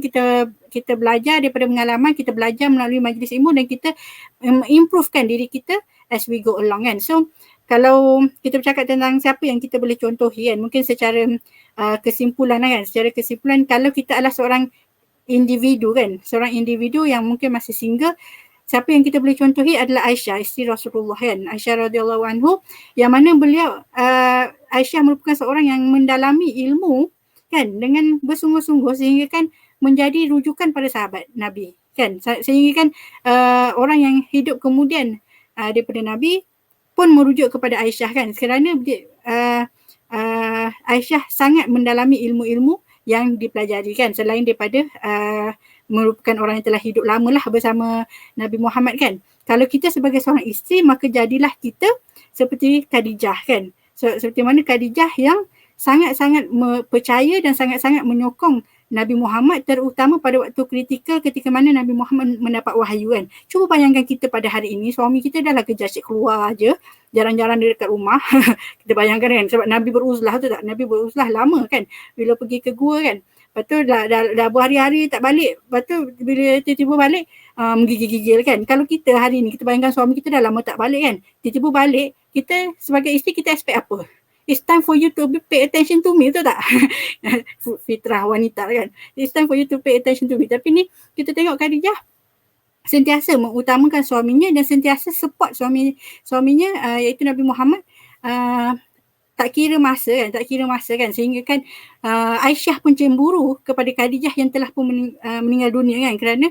[SPEAKER 3] kita belajar daripada pengalaman, kita belajar melalui majlis ilmu dan kita improvekan diri kita as we go along kan. So kalau kita bercakap tentang siapa yang kita boleh contohi kan, mungkin secara kesimpulan kan, kalau kita adalah seorang individu kan, seorang individu yang mungkin masih single, siapa yang kita boleh contohi adalah Aisyah, isteri Rasulullah kan, Aisyah radhiyallahu anhu, yang mana beliau Aisyah merupakan seorang yang mendalami ilmu kan dengan bersungguh-sungguh sehingga kan menjadi rujukan pada sahabat Nabi kan, sehingga kan orang yang hidup kemudian daripada Nabi pun merujuk kepada Aisyah kan, kerana Aisyah sangat mendalami ilmu-ilmu yang dipelajari kan, selain daripada merupakan orang yang telah hidup lama lah bersama Nabi Muhammad kan. Kalau kita sebagai seorang isteri, maka jadilah kita seperti Khadijah kan. Seperti mana Khadijah yang sangat-sangat percaya dan sangat-sangat menyokong Nabi Muhammad, terutama pada waktu kritikal ketika mana Nabi Muhammad mendapat wahyu kan. Cuba bayangkan kita pada hari ini, suami kita dah lah kerja asyik keluar aja, jarang-jarang dia dekat rumah. Kita bayangkan kan, sebab Nabi beruzlah tu tak, Nabi beruzlah lama kan, bila pergi ke gua kan. Lepas tu dah berhari-hari tak balik, lepas tu bila tiba-tiba balik menggigil-gigil kan. Kalau kita hari ni, kita bayangkan suami kita dah lama tak balik kan, tiba-tiba balik, kita sebagai isteri kita expect apa? It's time for you to pay attention to me, betul tak? Fitrah wanita kan. It's time for you to pay attention to me. Tapi ni kita tengok Khadijah sentiasa mengutamakan suaminya dan sentiasa support suaminya iaitu Nabi Muhammad, tak kira masa kan, sehingga kan Aisyah pun cemburu kepada Khadijah yang telah pun meninggal dunia kan, kerana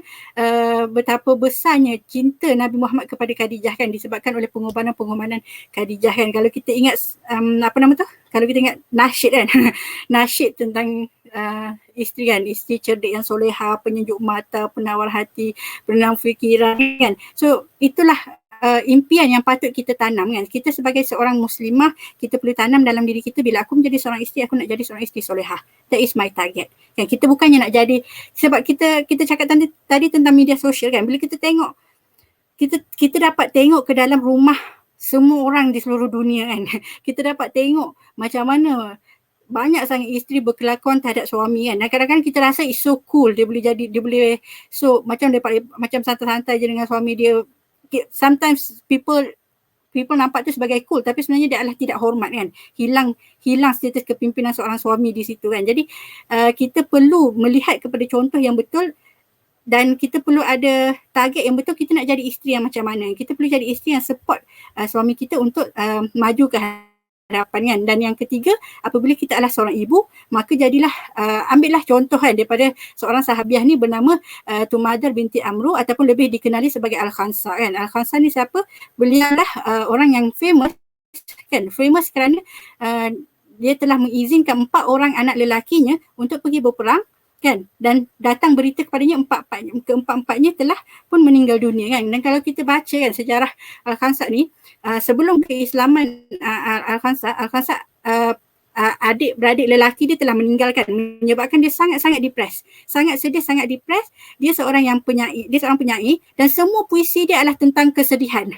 [SPEAKER 3] betapa besarnya cinta Nabi Muhammad kepada Khadijah kan, disebabkan oleh pengorbanan Khadijah kan. Kalau kita ingat kalau kita ingat nasyid kan nasyid tentang isteri kan, isteri cerdik yang soleha, penyejuk mata, penawar hati, penenang fikiran kan. So itulah impian yang patut kita tanam kan. Kita sebagai seorang muslimah, kita perlu tanam dalam diri kita, bila aku menjadi seorang isteri, aku nak jadi seorang isteri solehah. That is my target kan. Kita bukannya nak jadi, sebab kita cakap tadi tentang media sosial kan, bila kita tengok, kita dapat tengok ke dalam rumah semua orang di seluruh dunia kan. Kita dapat tengok macam mana banyak sangat isteri berkelakuan terhadap suami kan. Dan kadang-kadang kita rasa it's so cool, dia boleh so macam santai-santai je dengan suami dia. Sometimes people nampak tu sebagai cool, tapi sebenarnya dia adalah tidak hormat kan. Hilang status kepimpinan seorang suami di situ kan. Jadi kita perlu melihat kepada contoh yang betul, dan kita perlu ada target yang betul. Kita nak jadi isteri yang macam mana. Kita perlu jadi isteri yang support suami kita untuk maju ke hadapan kan. Dan yang ketiga, apabila kita adalah seorang ibu, maka jadilah ambillah contoh kan daripada seorang sahabiah ni bernama Tumadir binti Amru, ataupun lebih dikenali sebagai Al-Khansa kan. Al-Khansa ni siapa? Beliau lah orang yang famous kan. Famous kerana dia telah mengizinkan 4 orang anak lelakinya untuk pergi berperang kan, dan datang berita kepadanya keempat-empatnya telah pun meninggal dunia kan. Dan kalau kita baca kan sejarah Al-Khansa ni, sebelum keislaman Al-Khansa adik-beradik lelaki dia telah meninggalkan, menyebabkan dia sangat-sangat depres, sangat sedih, sangat depres. Dia seorang penyair dan semua puisi dia adalah tentang kesedihan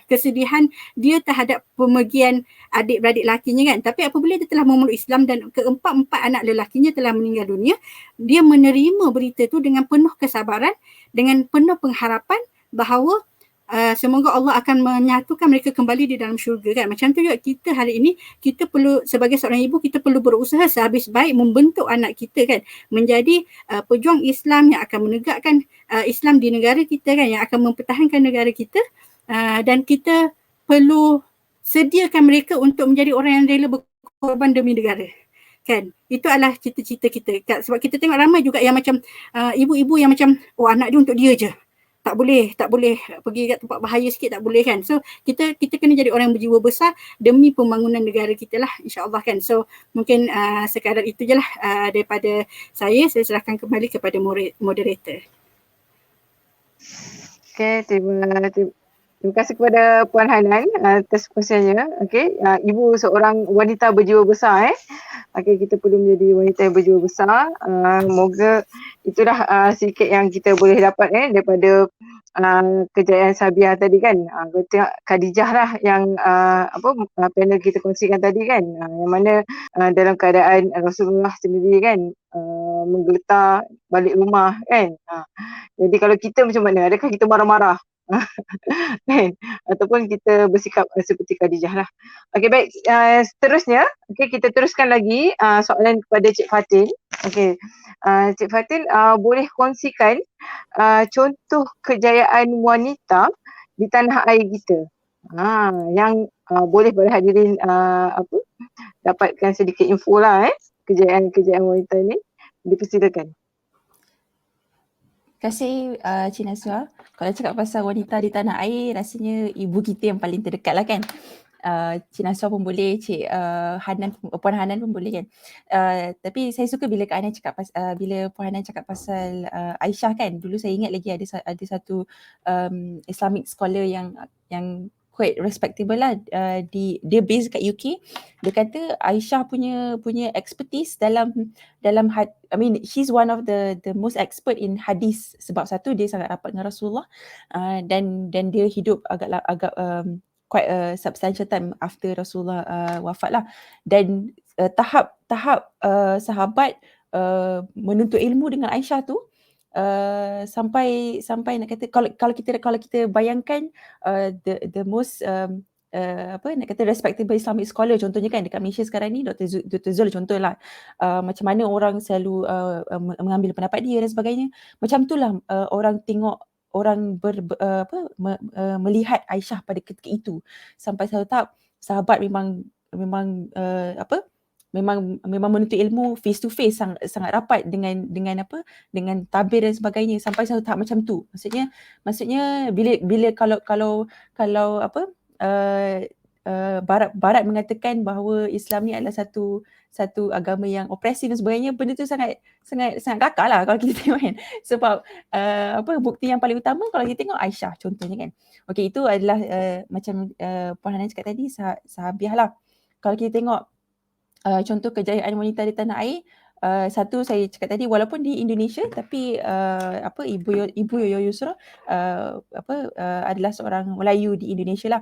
[SPEAKER 3] dia terhadap pemergian adik-beradik lakinya kan. Tapi apabila dia telah memeluk Islam dan keempat-empat anak lelakinya telah meninggal dunia, dia menerima berita tu dengan penuh kesabaran, dengan penuh pengharapan bahawa semoga Allah akan menyatukan mereka kembali di dalam syurga kan. Macam tu juga kita hari ini, kita perlu sebagai seorang ibu, kita perlu berusaha sehabis baik membentuk anak kita kan, menjadi pejuang Islam yang akan menegakkan Islam di negara kita kan, yang akan mempertahankan negara kita, dan kita perlu sediakan mereka untuk menjadi orang yang rela berkorban demi negara kan. Itu adalah cita-cita kita kan? Sebab kita tengok ramai juga yang macam ibu-ibu yang macam anak dia untuk dia je, tak boleh pergi kat tempat bahaya sikit, tak boleh kan. So kita kena jadi orang yang berjiwa besar demi pembangunan negara kita lah, insya-Allah kan. So mungkin sekadar itu je lah daripada saya serahkan kembali kepada moderator.
[SPEAKER 1] Okay, terima kasih kepada Puan Hanan atas perkongsiannya. Okay, ibu seorang wanita berjiwa besar Okay, kita perlu menjadi wanita yang berjiwa besar. Moga itulah sedikit yang kita boleh dapat daripada kejayaan Sabiha tadi kan. Kita Khadijah lah yang panel kita kongsikan tadi kan, yang mana dalam keadaan Rasulullah sendiri kan menggeletar balik rumah kan. Jadi kalau kita macam mana? Adakah kita marah-marah? Kan? Ataupun kita bersikap seperti Khadijah lah. Okey, baik, seterusnya kita teruskan lagi soalan kepada Cik Fatin. Okey, Cik Fatin boleh kongsikan contoh kejayaan wanita di tanah air kita yang boleh berhadirin dapatkan sedikit info lah kejayaan wanita ni. Dipersilakan.
[SPEAKER 4] Terima kasih Cik Naswa. Kalau cakap pasal wanita di tanah air, rasanya ibu kita yang paling terdekat lah kan. Cik Naswa pun boleh, Cik Puan Hanan pun boleh kan. Tapi saya suka bila Kak Hanan cakap bila Puan Hanan cakap pasal Aisyah kan. Dulu saya ingat lagi ada satu Islamic scholar yang quite respectable lah, dia based kat UK. Dia kata Aisyah punya expertise dalam I mean she's one of the most expert in hadis, sebab satu dia sangat rapat dengan Rasulullah, dan dia hidup agak quite a substantial time after Rasulullah wafat lah. Dan tahap sahabat menuntut ilmu dengan Aisyah tu sampai nak kata, kalau kita bayangkan the most nak kata respectable Islamic scholar contohnya kan dekat Malaysia sekarang ni, Dr. Zul contohlah, macam mana orang selalu mengambil pendapat dia dan sebagainya. Macam itulah orang tengok, orang melihat Aisyah pada ketika itu, sampai satu tahap sahabat memang memang menuntut ilmu face to face, sangat rapat dengan tabir dan sebagainya, sampai satu tahap macam tu. Maksudnya bila kalau Barat mengatakan bahawa Islam ni adalah satu agama yang opresif dan sebagainya, benda tu sangat kakak lah kalau kita tengok kan. Sebab bukti yang paling utama kalau kita tengok Aisyah contohnya kan. Okey, itu adalah macam Puan Hanan cakap tadi, sahabiah lah. Kalau kita tengok contoh kejayaan wanita di tanah air, satu saya cakap tadi, walaupun di Indonesia tapi Ibu Yoyo Yusra adalah seorang Melayu di Indonesia lah.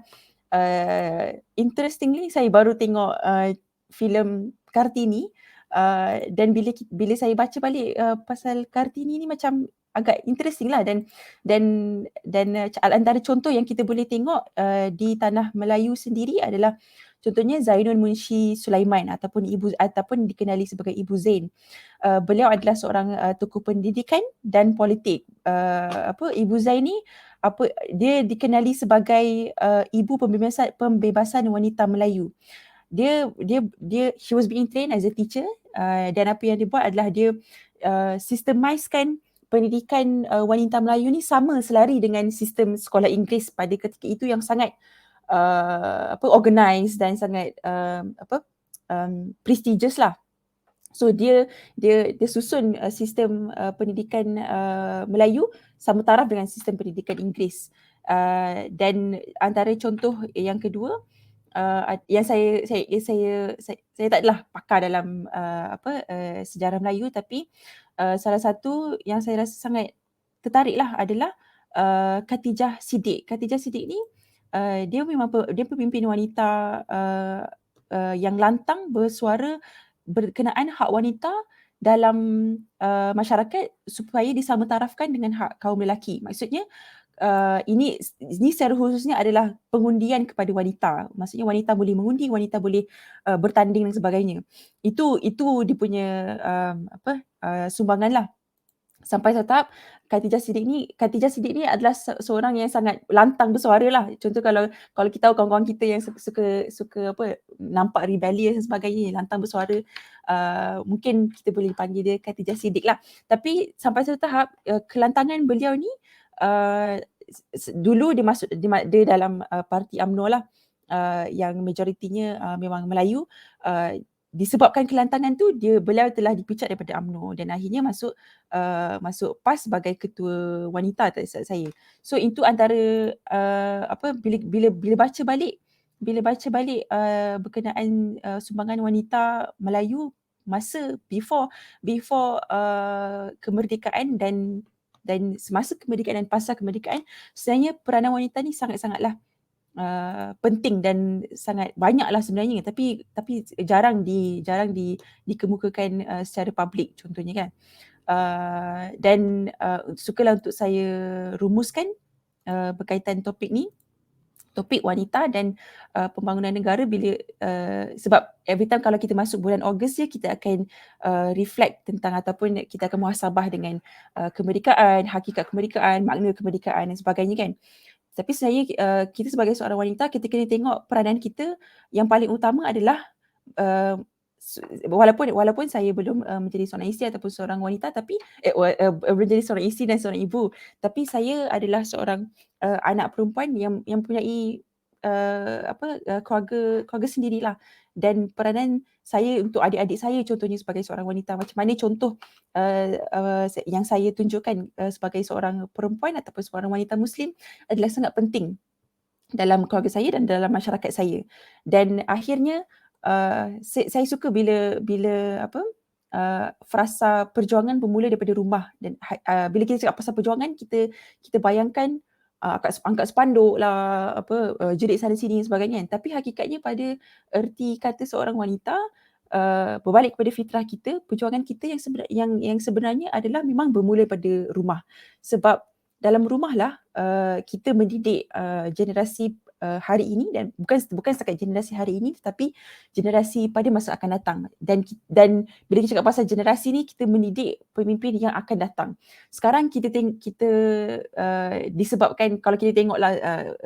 [SPEAKER 4] Interestingly saya baru tengok filem Kartini, dan bila saya baca balik pasal Kartini ni macam agak interesting lah, dan antara contoh yang kita boleh tengok di tanah Melayu sendiri adalah contohnya Zainul Munshi Sulaiman ataupun dikenali sebagai Ibu Zain. Beliau adalah seorang tokoh pendidikan dan politik. Ibu Zain ni dia dikenali sebagai ibu pembebasan wanita Melayu. She was being trained as a teacher, dan apa yang dia buat adalah dia systemizekan pendidikan wanita Melayu ni sama selari dengan sistem sekolah Inggeris pada ketika itu yang sangat organized dan sangat prestigious lah. So dia susun sistem pendidikan Melayu sama taraf dengan sistem pendidikan Inggeris. Dan antara contoh yang kedua, yang saya taklah pakar dalam sejarah Melayu, tapi salah satu yang saya rasa sangat tertarik lah adalah Khatijah Siddiq. Khatijah Siddiq ni dia pemimpin wanita yang lantang bersuara berkenaan hak wanita dalam masyarakat supaya disamatarafkan dengan hak kaum lelaki. Maksudnya ini secara khususnya adalah pengundian kepada wanita. Maksudnya wanita boleh mengundi, wanita boleh bertanding dan sebagainya. Itu dia punya sumbangan lah. Sampai satu tahap Khatijah Siddiq ni adalah seorang yang sangat lantang bersuara lah. Contoh kalau kita tahu kawan-kawan kita yang suka nampak rebellious dan sebagainya, lantang bersuara, mungkin kita boleh panggil dia Khatijah Siddiq lah. Tapi sampai satu tahap kelantangan beliau ni, dulu dia dalam parti UMNO lah, yang majoritinya memang Melayu. Disebabkan kelantangan tu, beliau telah dipecat daripada UMNO dan akhirnya masuk PAS sebagai ketua wanita, tak silap saya. So itu antara bila baca balik berkenaan sumbangan wanita Melayu masa before kemerdekaan dan semasa kemerdekaan dan pasal kemerdekaan, sebenarnya peranan wanita ni sangat-sangatlah penting dan sangat banyaklah sebenarnya, tapi jarang dikemukakan secara publik contohnya kan. Dan sukalah untuk saya rumuskan berkaitan topik wanita dan pembangunan negara bila sebab every time kalau kita masuk bulan Ogos je, kita akan reflect tentang ataupun kita akan muhasabah dengan kemerdekaan, hakikat kemerdekaan, makna kemerdekaan dan sebagainya kan. Tapi sebenarnya kita sebagai seorang wanita, kita kena tengok peranan kita yang paling utama adalah walaupun saya belum menjadi seorang isteri ataupun seorang wanita, tapi menjadi seorang isteri dan seorang ibu, tapi saya adalah seorang anak perempuan yang mempunyai keluarga sendirilah, dan peranan saya untuk adik-adik saya contohnya sebagai seorang wanita, macam mana contoh yang saya tunjukkan sebagai seorang perempuan ataupun seorang wanita Muslim adalah sangat penting dalam keluarga saya dan dalam masyarakat saya. Dan akhirnya saya suka bila frasa perjuangan bermula daripada rumah, dan bila kita cakap pasal perjuangan, kita bayangkan angkat spanduk lah, jerit sana sini dan sebagainya. Tapi hakikatnya pada erti kata seorang wanita, berbalik kepada fitrah kita, perjuangan kita yang sebenarnya adalah memang bermula pada rumah. Sebab dalam rumahlah kita mendidik generasi hari ini, dan bukan setakat generasi hari ini tetapi generasi pada masa akan datang. Dan bila kita cakap pasal generasi ni, kita mendidik pemimpin yang akan datang. Sekarang kita disebabkan, kalau kita tengoklah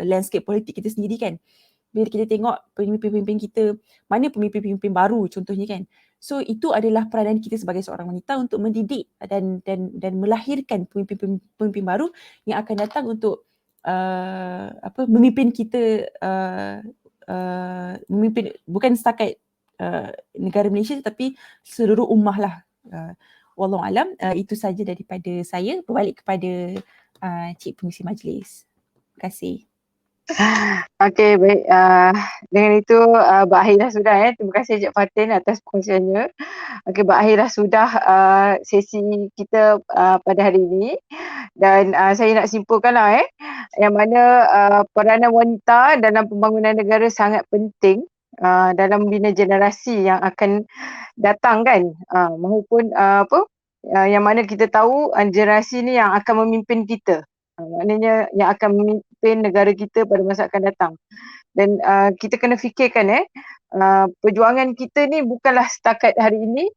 [SPEAKER 4] landscape politik kita sendiri kan, bila kita tengok pemimpin-pemimpin kita, mana pemimpin-pemimpin baru contohnya kan. So itu adalah peranan kita sebagai seorang wanita untuk mendidik dan melahirkan pemimpin baru yang akan datang untuk memimpin kita, memimpin bukan setakat negara Malaysia tetapi seluruh ummah lah. Wallahualam, itu saja daripada saya. Berbalik kepada Cik Pengerusi Majlis. Terima kasih.
[SPEAKER 1] Okey, baik. Dengan itu berakhirlah sudah. Terima kasih Cik Fatin atas perkongsiannya. Okey, berakhirlah sudah sesi kita pada hari ini. Dan saya nak simpulkanlah yang mana peranan wanita dalam pembangunan negara sangat penting dalam membina generasi yang akan datang kan. Maupun yang mana kita tahu generasi ni yang akan memimpin kita. Maknanya yang akan memimpin negara kita pada masa akan datang. Dan kita kena fikirkan perjuangan kita ni bukanlah setakat hari ini,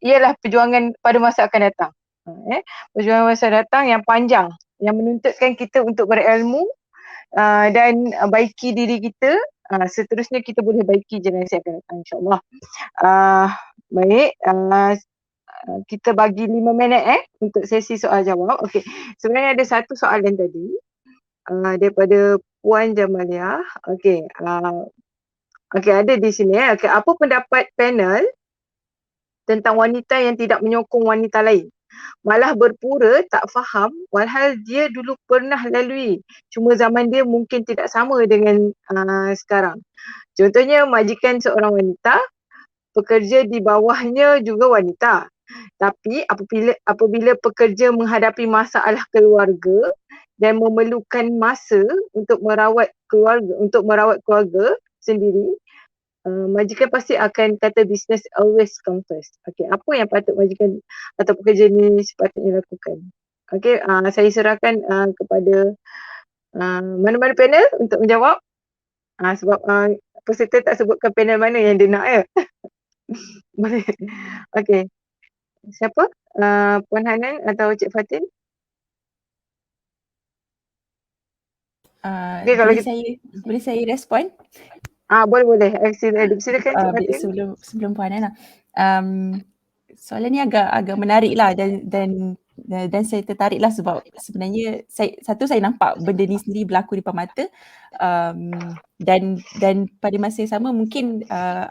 [SPEAKER 1] ialah perjuangan pada masa akan datang. Perjuangan masa datang yang panjang, yang menuntutkan kita untuk berilmu dan baiki diri kita. Seterusnya kita boleh baiki generasi akan datang, insyaAllah. Baik, kita bagi 5 minit untuk sesi soal jawab. Okey, sebenarnya ada satu soalan tadi daripada Puan Jamalia. Okey, ada di sini. Okey, apa pendapat panel tentang wanita yang tidak menyokong wanita lain? Malah berpura tak faham walhal dia dulu pernah lalui. Cuma zaman dia mungkin tidak sama dengan sekarang. Contohnya majikan seorang wanita, pekerja di bawahnya juga wanita. Tapi apabila pekerja menghadapi masalah keluarga dan memerlukan masa untuk merawat keluarga sendiri, majikan pasti akan kata business always come first. Okey, apa yang patut majikan atau pekerja ni sepatutnya lakukan? Okey, saya serahkan kepada mana-mana panel untuk menjawab. Sebab peserta tak sebutkan panel mana yang dia nak Boleh. Okey. Siapa? Puan Hanan atau Cik Fatin? Okay, kalau
[SPEAKER 4] boleh saya respon?
[SPEAKER 1] Boleh. Silakan Cik Fatin.
[SPEAKER 4] Sebelum Puan Hanan. Soalan ni agak menarik lah, dan saya tertarik lah sebab sebenarnya saya nampak benda ni sendiri berlaku di depan mata, dan pada masa yang sama mungkin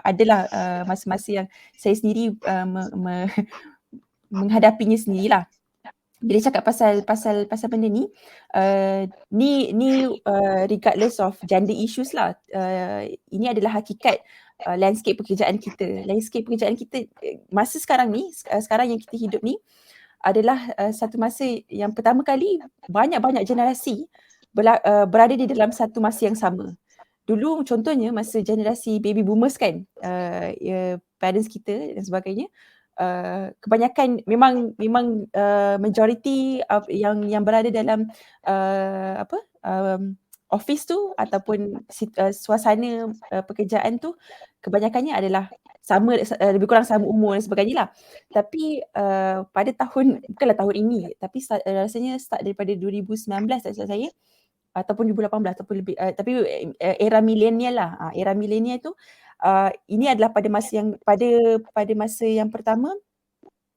[SPEAKER 4] adalah masa-masa yang saya sendiri menghadapinya sendirilah. Bila cakap pasal benda ni, regardless of gender issues lah, ini adalah hakikat landscape pekerjaan kita. Landscape pekerjaan kita masa sekarang ni, sekarang yang kita hidup ni adalah satu masa yang pertama kali banyak-banyak generasi berada di dalam satu masa yang sama. Dulu contohnya masa generasi baby boomers kan, parents kita dan sebagainya, kebanyakan memang majority yang berada dalam office tu ataupun suasana pekerjaan tu kebanyakannya adalah sama, lebih kurang sama umur dan sebagainya lah. Tapi pada bukanlah tahun ini, tapi rasanya start daripada 2019 tak salah saya, ataupun 2018 ataupun lebih, tapi era milenial lah. Era milenial tu ini adalah pada masa yang pertama,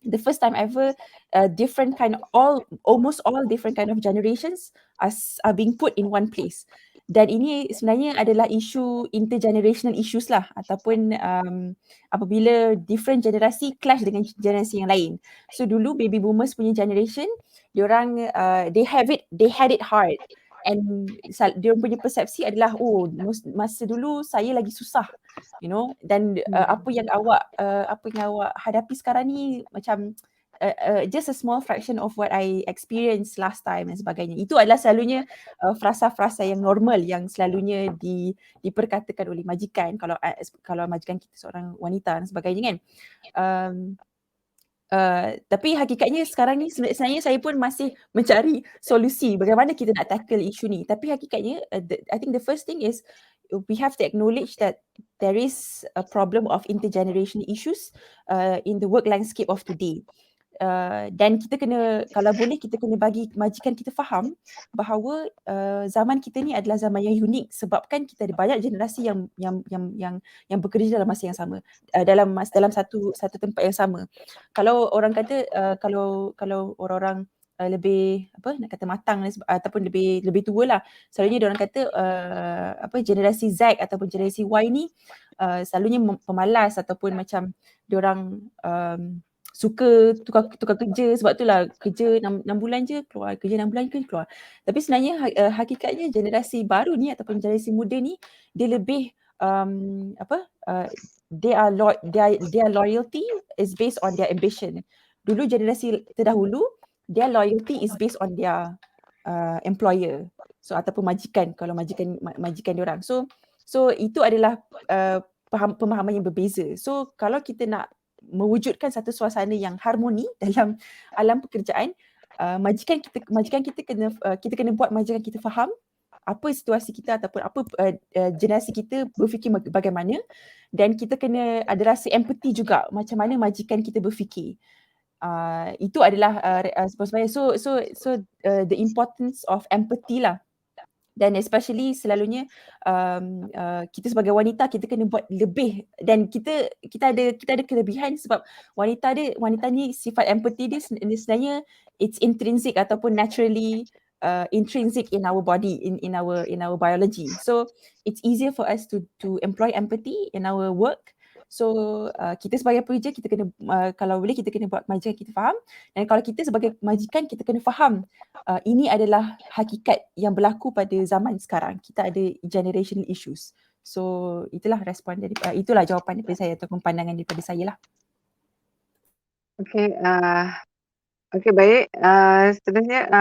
[SPEAKER 4] the first time ever, different kind of almost all different kind of generations are being put in one place. Dan ini sebenarnya adalah isu intergenerational issues lah, ataupun apabila different generasi clash dengan generasi yang lain. So dulu baby boomers punya generation, diorang they had it hard, and diorang punya persepsi adalah, oh masa dulu saya lagi susah, you know, dan apa yang awak hadapi sekarang ni macam just a small fraction of what I experienced last time dan sebagainya. Itu adalah selalunya frasa-frasa yang normal yang selalunya diperkatakan oleh majikan kalau majikan kita seorang wanita dan sebagainya kan. Tapi hakikatnya sekarang ni sebenarnya saya pun masih mencari solusi bagaimana kita nak tackle isu ni. Tapi hakikatnya I think the first thing is we have to acknowledge that there is a problem of intergenerational issues in the work landscape of today. Dan kita kena, kalau boleh kita kena bagi majikan kita faham bahawa zaman kita ni adalah zaman yang unik sebabkan kita ada banyak generasi yang bekerja dalam masa yang sama, dalam satu tempat yang sama. Kalau orang kata kalau orang-orang lebih nak kata matang ataupun lebih tua lah, selalunya diorang kata generasi Z ataupun generasi Y ni selalunya pemalas ataupun macam diorang suka tukar kerja, sebab itulah kerja 6 bulan je keluar, kerja 6 bulan je keluar. Tapi sebenarnya hakikatnya generasi baru ni ataupun generasi muda ni dia lebih their loyalty is based on their ambition. Dulu generasi terdahulu, their loyalty is based on their employer, so ataupun majikan, kalau majikan diorang. So itu adalah pemahaman yang berbeza. So kalau kita nak mewujudkan satu suasana yang harmoni dalam alam pekerjaan, majikan kita kena buat majikan kita faham apa situasi kita ataupun apa generasi kita berfikir bagaimana, dan kita kena ada rasa empathy juga macam mana majikan kita berfikir. Itu adalah sebenarnya the importance of empathy lah. Dan especially selalunya kita sebagai wanita kita kena buat lebih, dan kita ada kelebihan sebab wanita ni sifat empathy dia sebenarnya it's intrinsic ataupun naturally intrinsic in our body, in our biology. So it's easier for us to employ empathy in our work. So kita sebagai pekerja kita kena kalau boleh kita kena buat majikan kita faham, dan kalau kita sebagai majikan kita kena faham ini adalah hakikat yang berlaku pada zaman sekarang. Kita ada generational issues. So itulah respon dari itulah jawapan daripada saya ataupun pandangan daripada saya lah.
[SPEAKER 1] Okey, baik. Seterusnya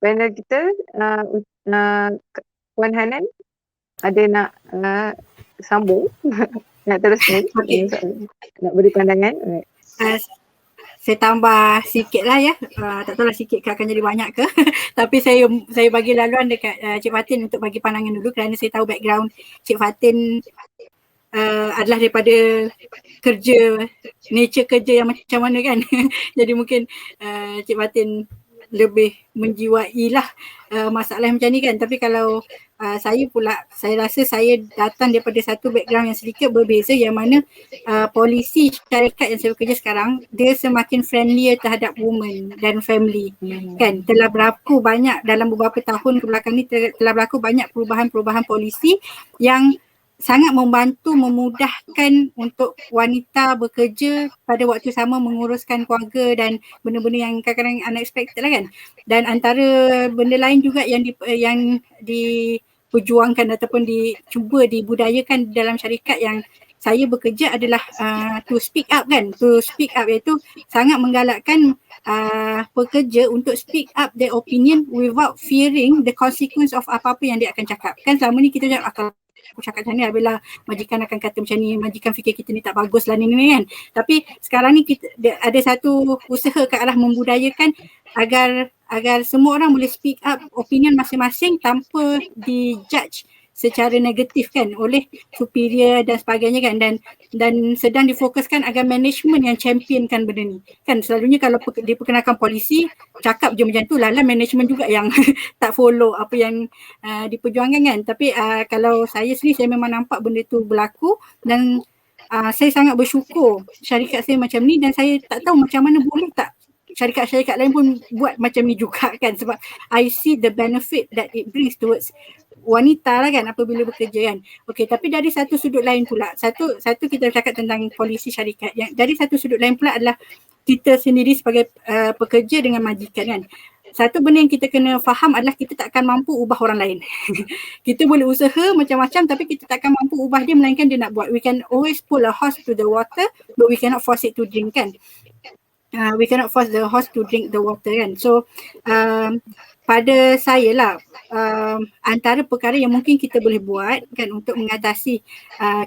[SPEAKER 1] panel kita Puan Hanan ada nak sambung nak teruskan, nak beri pandangan.
[SPEAKER 3] Saya tambah sikit lah ya, tak tahu lah sikit ke akan jadi banyak ke tapi saya bagi laluan dekat Cik Fatin untuk bagi pandangan dulu, kerana saya tahu background Cik Fatin adalah daripada nature kerja yang macam mana kan jadi mungkin Cik Fatin lebih menjiwai lah masalah macam ni kan. Tapi kalau saya rasa saya datang daripada satu background yang sedikit berbeza, yang mana polisi syarikat yang saya bekerja sekarang dia semakin friendly terhadap women dan family kan. Telah berlaku banyak dalam beberapa tahun kebelakang ni, telah berlaku banyak perubahan polisi yang sangat membantu memudahkan untuk wanita bekerja pada waktu sama menguruskan keluarga dan benda-benda yang kadang-kadang unexpected lah kan. Dan antara benda lain juga yang diperjuangkan ataupun dicuba dibudayakan dalam syarikat yang saya bekerja adalah to speak up kan. To speak up iaitu sangat menggalakkan pekerja untuk speak up their opinion without fearing the consequence of apa-apa yang dia akan cakap. Kan selama ni kita cakap aku cakap macam ni bila majikan akan kata macam ni, majikan fikir kita ni tak bagus lah ni kan. Tapi sekarang ni kita ada satu usaha ke arah membudayakan agar semua orang boleh speak up opinion masing-masing tanpa dijudge secara negatif kan oleh superior dan sebagainya kan, dan sedang difokuskan agar management yang championkan benda ni kan. Selalunya kalau diperkenalkan polisi cakap je macam tu, lala management juga yang tak follow apa yang diperjuangkan kan. Tapi kalau saya sendiri, saya memang nampak benda tu berlaku dan saya sangat bersyukur syarikat saya macam ni, dan saya tak tahu macam mana boleh tak syarikat-syarikat lain pun buat macam ni juga kan, sebab I see the benefit that it brings towards wanita lah kan apabila bekerja kan. Okey, tapi dari satu sudut lain pula, satu kita cakap tentang polisi syarikat, yang dari satu sudut lain pula adalah kita sendiri sebagai pekerja dengan majikan kan. Satu benda yang kita kena faham adalah kita tak akan mampu ubah orang lain. Kita boleh usaha macam-macam tapi kita tak akan mampu ubah dia melainkan dia nak buat. We can always pull a horse to the water but we cannot force it to drink kan. We cannot force the horse to drink the water kan. So pada saya lah, antara perkara yang mungkin kita boleh buat kan untuk mengatasi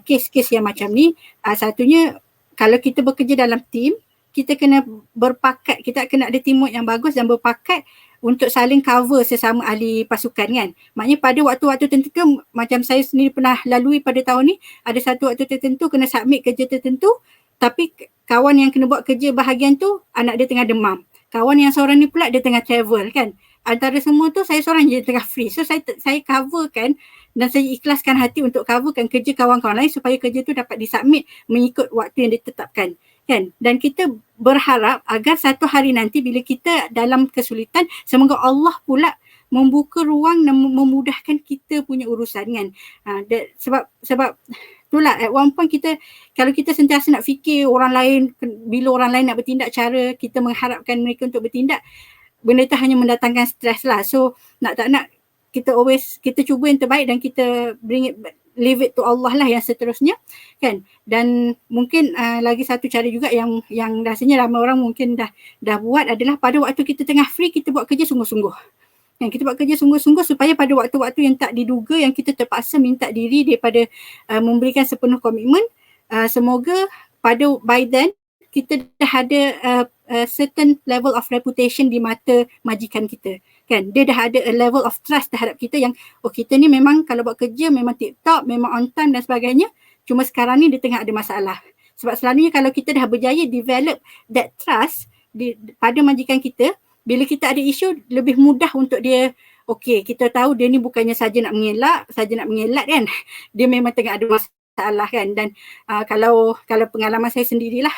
[SPEAKER 3] kes-kes yang macam ni, satunya kalau kita bekerja dalam tim, kita kena berpakat, kita kena ada teamwork yang bagus dan berpakat untuk saling cover sesama ahli pasukan kan. Maknanya pada waktu-waktu tertentu, macam saya sendiri pernah lalui pada tahun ni, ada satu waktu tertentu kena submit kerja tertentu, tapi kawan yang kena buat kerja bahagian tu anak dia tengah demam. Kawan yang seorang ni pula dia tengah travel kan. Antara semua tu saya seorang je tengah free. So saya coverkan dan saya ikhlaskan hati untuk coverkan kerja kawan-kawan lain supaya kerja tu dapat disubmit mengikut waktu yang ditetapkan kan. Dan kita berharap agar satu hari nanti bila kita dalam kesulitan, semoga Allah pula membuka ruang dan memudahkan kita punya urusan kan. Sebab itulah at one point kita, kalau kita sentiasa nak fikir orang lain, bila orang lain nak bertindak cara kita mengharapkan mereka untuk bertindak, benda tu hanya mendatangkan stres lah. So nak tak nak kita cuba yang terbaik dan kita leave it to Allah lah yang seterusnya kan. Dan mungkin lagi satu cara juga yang rasanya ramai orang mungkin dah buat adalah pada waktu kita tengah free, kita buat kerja sungguh-sungguh. Yang kita buat kerja sungguh-sungguh supaya pada waktu-waktu yang tak diduga, yang kita terpaksa minta diri daripada memberikan sepenuh komitmen, semoga by then kita dah ada a certain level of reputation di mata majikan kita kan. Dia dah ada a level of trust terhadap kita yang kita ni memang kalau buat kerja memang tip-top, memang on time dan sebagainya, cuma sekarang ni dia tengah ada masalah. Sebab selalunya kalau kita dah berjaya develop that trust pada majikan kita, bila kita ada isu lebih mudah untuk dia, kita tahu dia ni bukannya saja nak mengelak kan, dia memang tengah ada masalah kan. Dan kalau pengalaman saya sendirilah,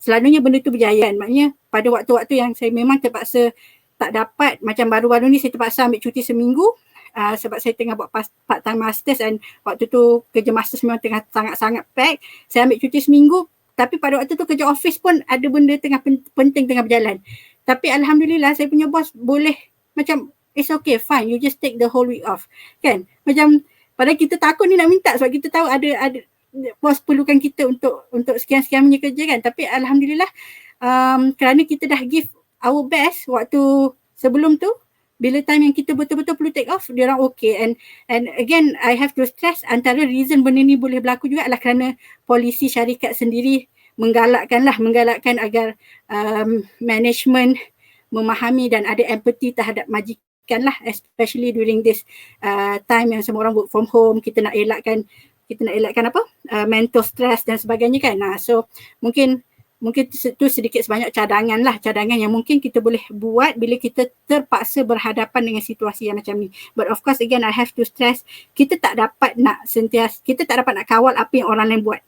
[SPEAKER 3] selalunya benda tu berjaya kan. Maknanya pada waktu-waktu yang saya memang terpaksa tak dapat, macam baru-baru ni saya terpaksa ambil cuti seminggu sebab saya tengah buat part-time masters dan waktu tu kerja masters memang tengah sangat-sangat pack. Saya ambil cuti seminggu, tapi pada waktu tu kerja office pun ada benda tengah penting tengah berjalan. Tapi alhamdulillah saya punya bos boleh macam it's okay, fine, you just take the whole week off kan. Macam padahal kita takut ni nak minta sebab kita tahu ada bos perlukan kita untuk sekian-sekian punya kerja kan. Tapi alhamdulillah kerana kita dah give our best waktu sebelum tu, bila time yang kita betul-betul perlu take off, dia orang okay. And again I have to stress, antara reason benda ni boleh berlaku juga adalah kerana polisi syarikat sendiri menggalakkan agar management memahami dan ada empathy terhadap majikan lah, especially during this time yang semua orang work from home. Kita nak elakkan mental stress dan sebagainya kan. So mungkin itu sedikit sebanyak cadangan yang mungkin kita boleh buat bila kita terpaksa berhadapan dengan situasi yang macam ni. But of course again I have to stress, kita tak dapat nak kawal apa yang orang lain buat.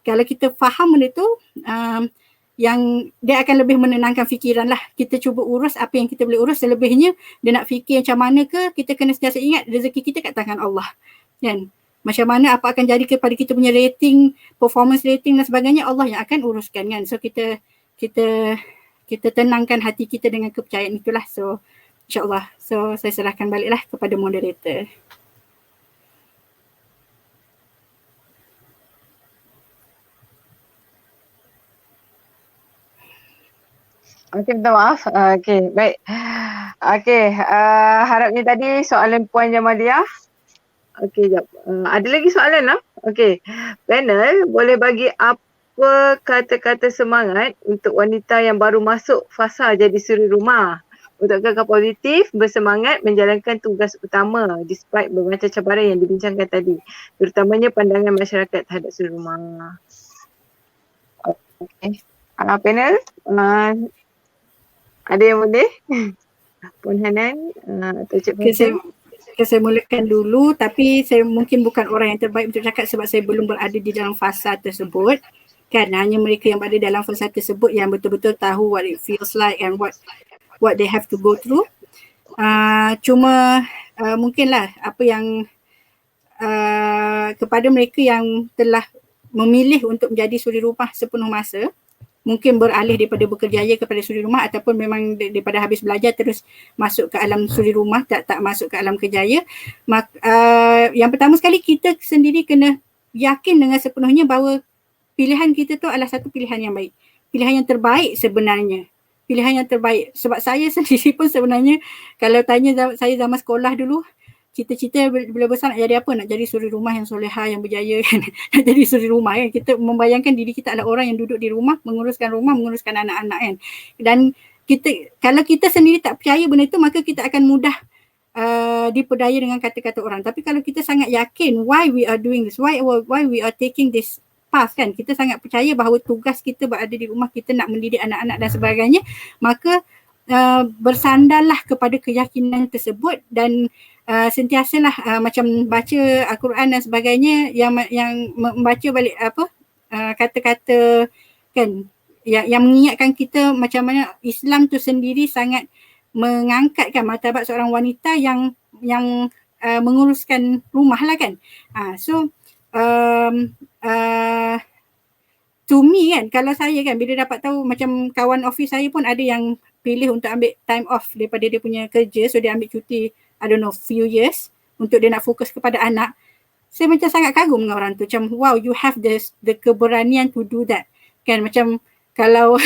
[SPEAKER 3] Kalau kita faham benda tu, yang dia akan lebih menenangkan fikiran lah. Kita cuba urus apa yang kita boleh urus, selebihnya dia nak fikir macam mana ke, kita kena sentiasa ingat rezeki kita kat tangan Allah kan. Macam mana apa akan jadi kepada kita punya rating, performance rating dan sebagainya, Allah yang akan uruskan kan. So kita tenangkan hati kita dengan kepercayaan itulah. So insyaAllah, so saya serahkan baliklah kepada moderator.
[SPEAKER 1] Okey, minta maaf. Okey, baik. Okey, harapnya tadi soalan Puan Jamaliah. Okey, jap. Ada lagi soalan lah? Okey. Panel, boleh bagi apa kata-kata semangat untuk wanita yang baru masuk fasa jadi suri rumah? untuk kekal positif, bersemangat menjalankan tugas utama despite bermacam cabaran yang dibincangkan tadi, terutamanya pandangan masyarakat terhadap suri rumah. Okey. Panel, ada yang boleh? Puan Hanan atau Cik
[SPEAKER 3] Okay,
[SPEAKER 1] Fatin?
[SPEAKER 3] saya mulakan dulu, tapi saya mungkin bukan orang yang terbaik untuk cakap sebab saya belum berada di dalam fasa tersebut. Kan hanya mereka yang berada dalam fasa tersebut yang betul-betul tahu what it feels like and what they have to go through. Cuma mungkinlah apa yang kepada mereka yang telah memilih untuk menjadi suri rumah sepenuh masa, mungkin beralih daripada bekerjaya kepada suri rumah ataupun memang daripada habis belajar terus masuk ke alam suri rumah, tak masuk ke alam kerjaya. Yang pertama sekali, kita sendiri kena yakin dengan sepenuhnya bahawa pilihan kita tu adalah satu pilihan yang baik. Pilihan yang terbaik sebenarnya. Pilihan yang terbaik. Sebab saya sendiri pun sebenarnya kalau tanya saya zaman sekolah dulu, cita-cita bila besar nak jadi apa? Nak jadi suri rumah yang soleha, yang berjaya kan. Nak jadi suri rumah kan. Kita membayangkan diri kita adalah orang yang duduk di rumah, menguruskan anak-anak kan. Dan kalau kita sendiri tak percaya benda itu, maka kita akan mudah diperdaya dengan kata-kata orang. Tapi kalau kita sangat yakin why we are doing this, why we are taking this path kan, kita sangat percaya bahawa tugas kita berada di rumah, kita nak mendidik anak-anak dan sebagainya, maka bersandarlah kepada keyakinan tersebut dan sentiasalah macam baca Al-Quran dan sebagainya yang membaca balik kata-kata kan yang mengingatkan kita macam mana Islam tu sendiri sangat mengangkatkan martabat seorang wanita yang menguruskan rumah lah kan. To me kan, kalau saya kan bila dapat tahu macam kawan office saya pun ada yang pilih untuk ambil time off daripada dia punya kerja, so dia ambil cuti I don't know few years untuk dia nak fokus kepada anak. Saya macam sangat kagum dengan orang tu, macam wow, you have the keberanian to do that kan. Macam kalau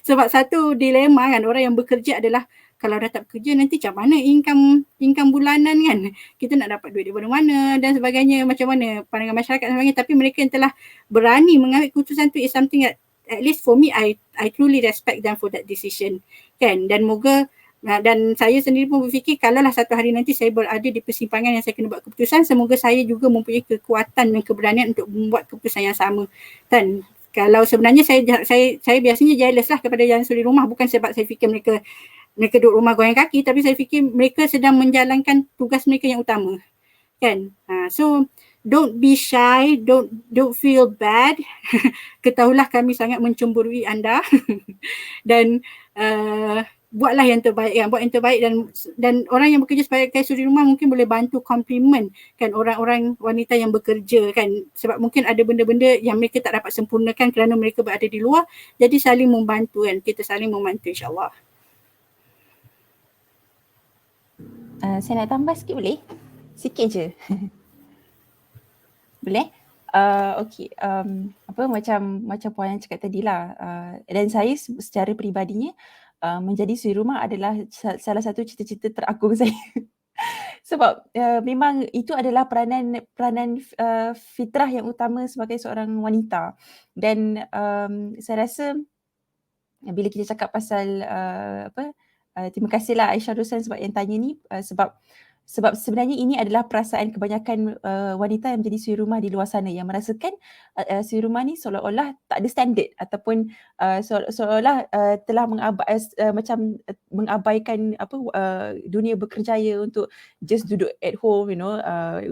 [SPEAKER 3] sebab satu dilema kan, orang yang bekerja adalah kalau dah tak bekerja nanti macam mana income bulanan kan, kita nak dapat duit daripada mana dan sebagainya, macam mana pandangan masyarakat dan sebagainya. Tapi mereka yang telah berani mengambil keputusan tu is something that at least for me I truly respect them for that decision kan. Dan moga dan saya sendiri pun berfikir kalaulah satu hari nanti saya berada di persimpangan yang saya kena buat keputusan, semoga saya juga mempunyai kekuatan dan keberanian untuk membuat keputusan yang sama kan. Kalau sebenarnya saya biasanya jealous lah kepada yang suri rumah, bukan sebab saya fikir mereka duduk rumah goyang kaki, tapi saya fikir mereka sedang menjalankan tugas mereka yang utama kan. So don't be shy, don't feel bad. Ketahuilah kami sangat mencemburui anda dan buatlah yang terbaik kan, buat yang terbaik. Dan orang yang bekerja sebagai suri rumah mungkin boleh bantu compliment kan orang-orang wanita yang bekerja kan, sebab mungkin ada benda-benda yang mereka tak dapat sempurnakan kerana mereka berada di luar, jadi saling membantu kan, kita saling membantu insyaAllah.
[SPEAKER 4] Saya nak tambah sikit boleh? Sikit je. Boleh? Okey. Macam puan yang cakap tadi lah. Dan saya secara peribadinya menjadi suri rumah adalah salah satu cita-cita teragung saya. Sebab memang itu adalah peranan fitrah yang utama sebagai seorang wanita. Dan saya rasa bila kita cakap pasal terima kasihlah Aisyah Rosan sebab yang tanya ni, sebab sebenarnya ini adalah perasaan kebanyakan wanita yang menjadi suri rumah di luar sana yang merasakan suri rumah ni seolah-olah tak ada standard ataupun seolah-olah telah mengabaikan dunia berkerjaya untuk just duduk at home,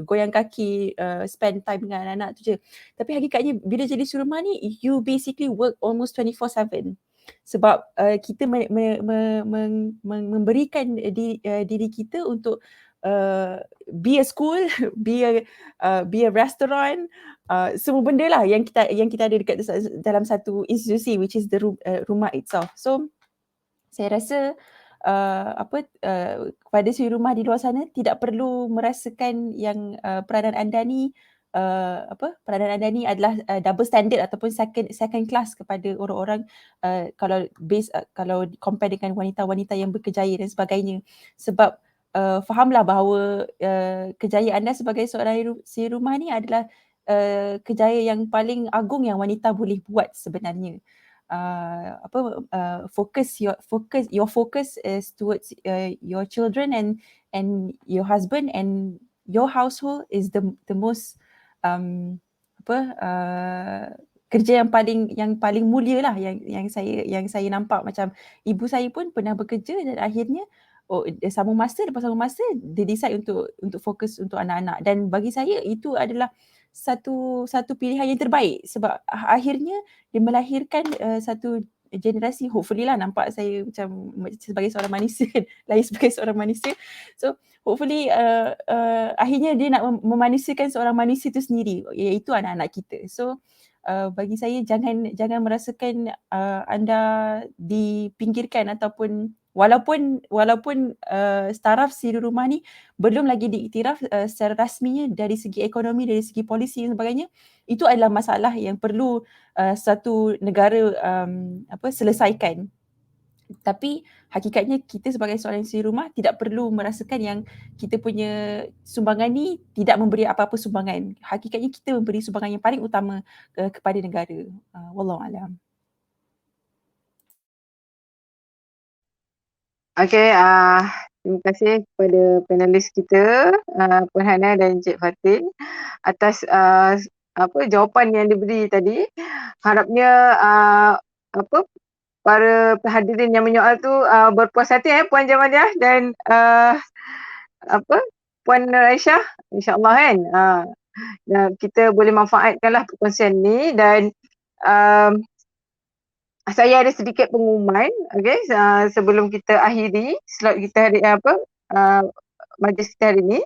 [SPEAKER 4] goyang kaki, spend time dengan anak-anak tu je. Tapi hakikatnya bila jadi suri rumah ni, you basically work almost 24/7. Sebab kita memberikan diri kita untuk be a school, be a restaurant, semua benda lah yang kita ada dekat dalam satu institusi, which is the rumah itself. So saya rasa kepada suri rumah di luar sana tidak perlu merasakan yang peranan anda ni adalah double standard ataupun second class kepada orang-orang kalau compare dengan wanita-wanita yang berkejaya dan sebagainya. Sebab fahamlah bahawa kejayaan anda sebagai seorang suri rumah ni adalah kejayaan yang paling agung yang wanita boleh buat sebenarnya. your focus is towards your children and your husband, and your household is the most kerja yang paling mulia lah yang saya nampak. Macam ibu saya pun pernah bekerja dan akhirnya lepas sambung masa dia decide untuk fokus untuk anak-anak, dan bagi saya itu adalah satu pilihan yang terbaik sebab akhirnya dia melahirkan satu generasi, hopefully lah, nampak saya macam sebagai seorang manusia kan, lahir sebagai seorang manusia, so hopefully akhirnya dia nak memanusiakan seorang manusia itu sendiri, iaitu anak-anak kita. So bagi saya jangan merasakan anda dipinggirkan, ataupun walaupun taraf siri rumah ni belum lagi diiktiraf secara rasminya dari segi ekonomi, dari segi polisi dan sebagainya, itu adalah masalah yang perlu satu negara selesaikan. Tapi hakikatnya kita sebagai seorang isteri rumah tidak perlu merasakan yang kita punya sumbangan ni tidak memberi apa-apa sumbangan. Hakikatnya kita memberi sumbangan yang paling utama kepada negara. Wallahualam.
[SPEAKER 1] Okay, terima kasih kepada panelis kita, Puan Hana dan Cik Fatin atas jawapan yang diberi tadi. Harapnya para hadirin yang menyoal tu berpuas hati Puan Jamaliah dan Puan Nur Aisyah, insya-Allah kan. Kita boleh manfaatkanlah perkongsian ni, dan saya ada sedikit pengumuman, okay, sebelum kita akhiri slot kita hari majlis kita hari ni,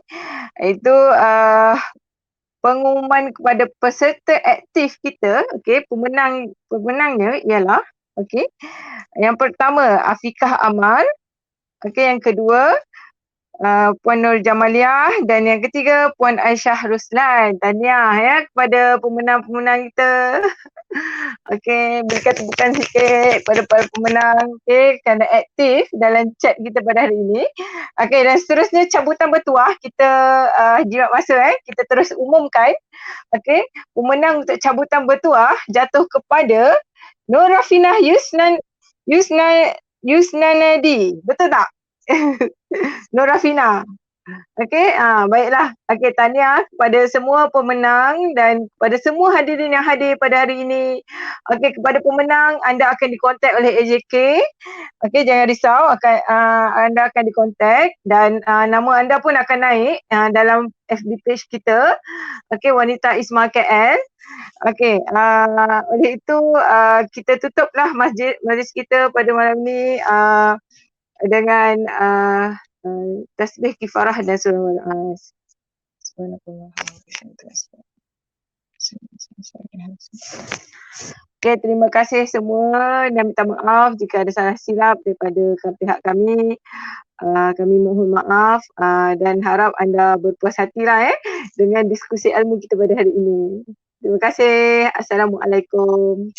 [SPEAKER 1] iaitu pengumuman kepada peserta aktif kita. Okay, pemenangnya ialah, okay, yang pertama Afikah Amal, okay, yang kedua Puan Nur Jamaliah, dan yang ketiga Puan Aisyah Ruslan. Tahniah ya kepada pemenang-pemenang kita. Okey, berikan tepukan sikit pada para pemenang, okey, kerana aktif dalam chat kita pada hari ini. Okey, dan seterusnya cabutan bertuah, kita jimat masa kita terus umumkan. Okey, pemenang untuk cabutan bertuah jatuh kepada Nur Rafinah Yusnanadi. Betul tak? Nur Rafinah. Okey, baiklah. Okey, tahniah kepada semua pemenang dan kepada semua hadirin yang hadir pada hari ini. Okey, kepada pemenang, anda akan dikontak oleh AJK. Okey, jangan risau, anda akan dikontak, dan nama anda pun akan naik dalam FB page kita. Okey, Wanita Isma KL. Okey, oleh itu kita tutuplah majlis kita pada malam ni dengan tasbih kifarah dan surah Al-As. Okay, terima kasih semua dan minta maaf jika ada salah silap daripada pihak kami. Kami mohon maaf dan harap anda berpuas hatilah dengan diskusi ilmu kita pada hari ini. Terima kasih. Assalamualaikum.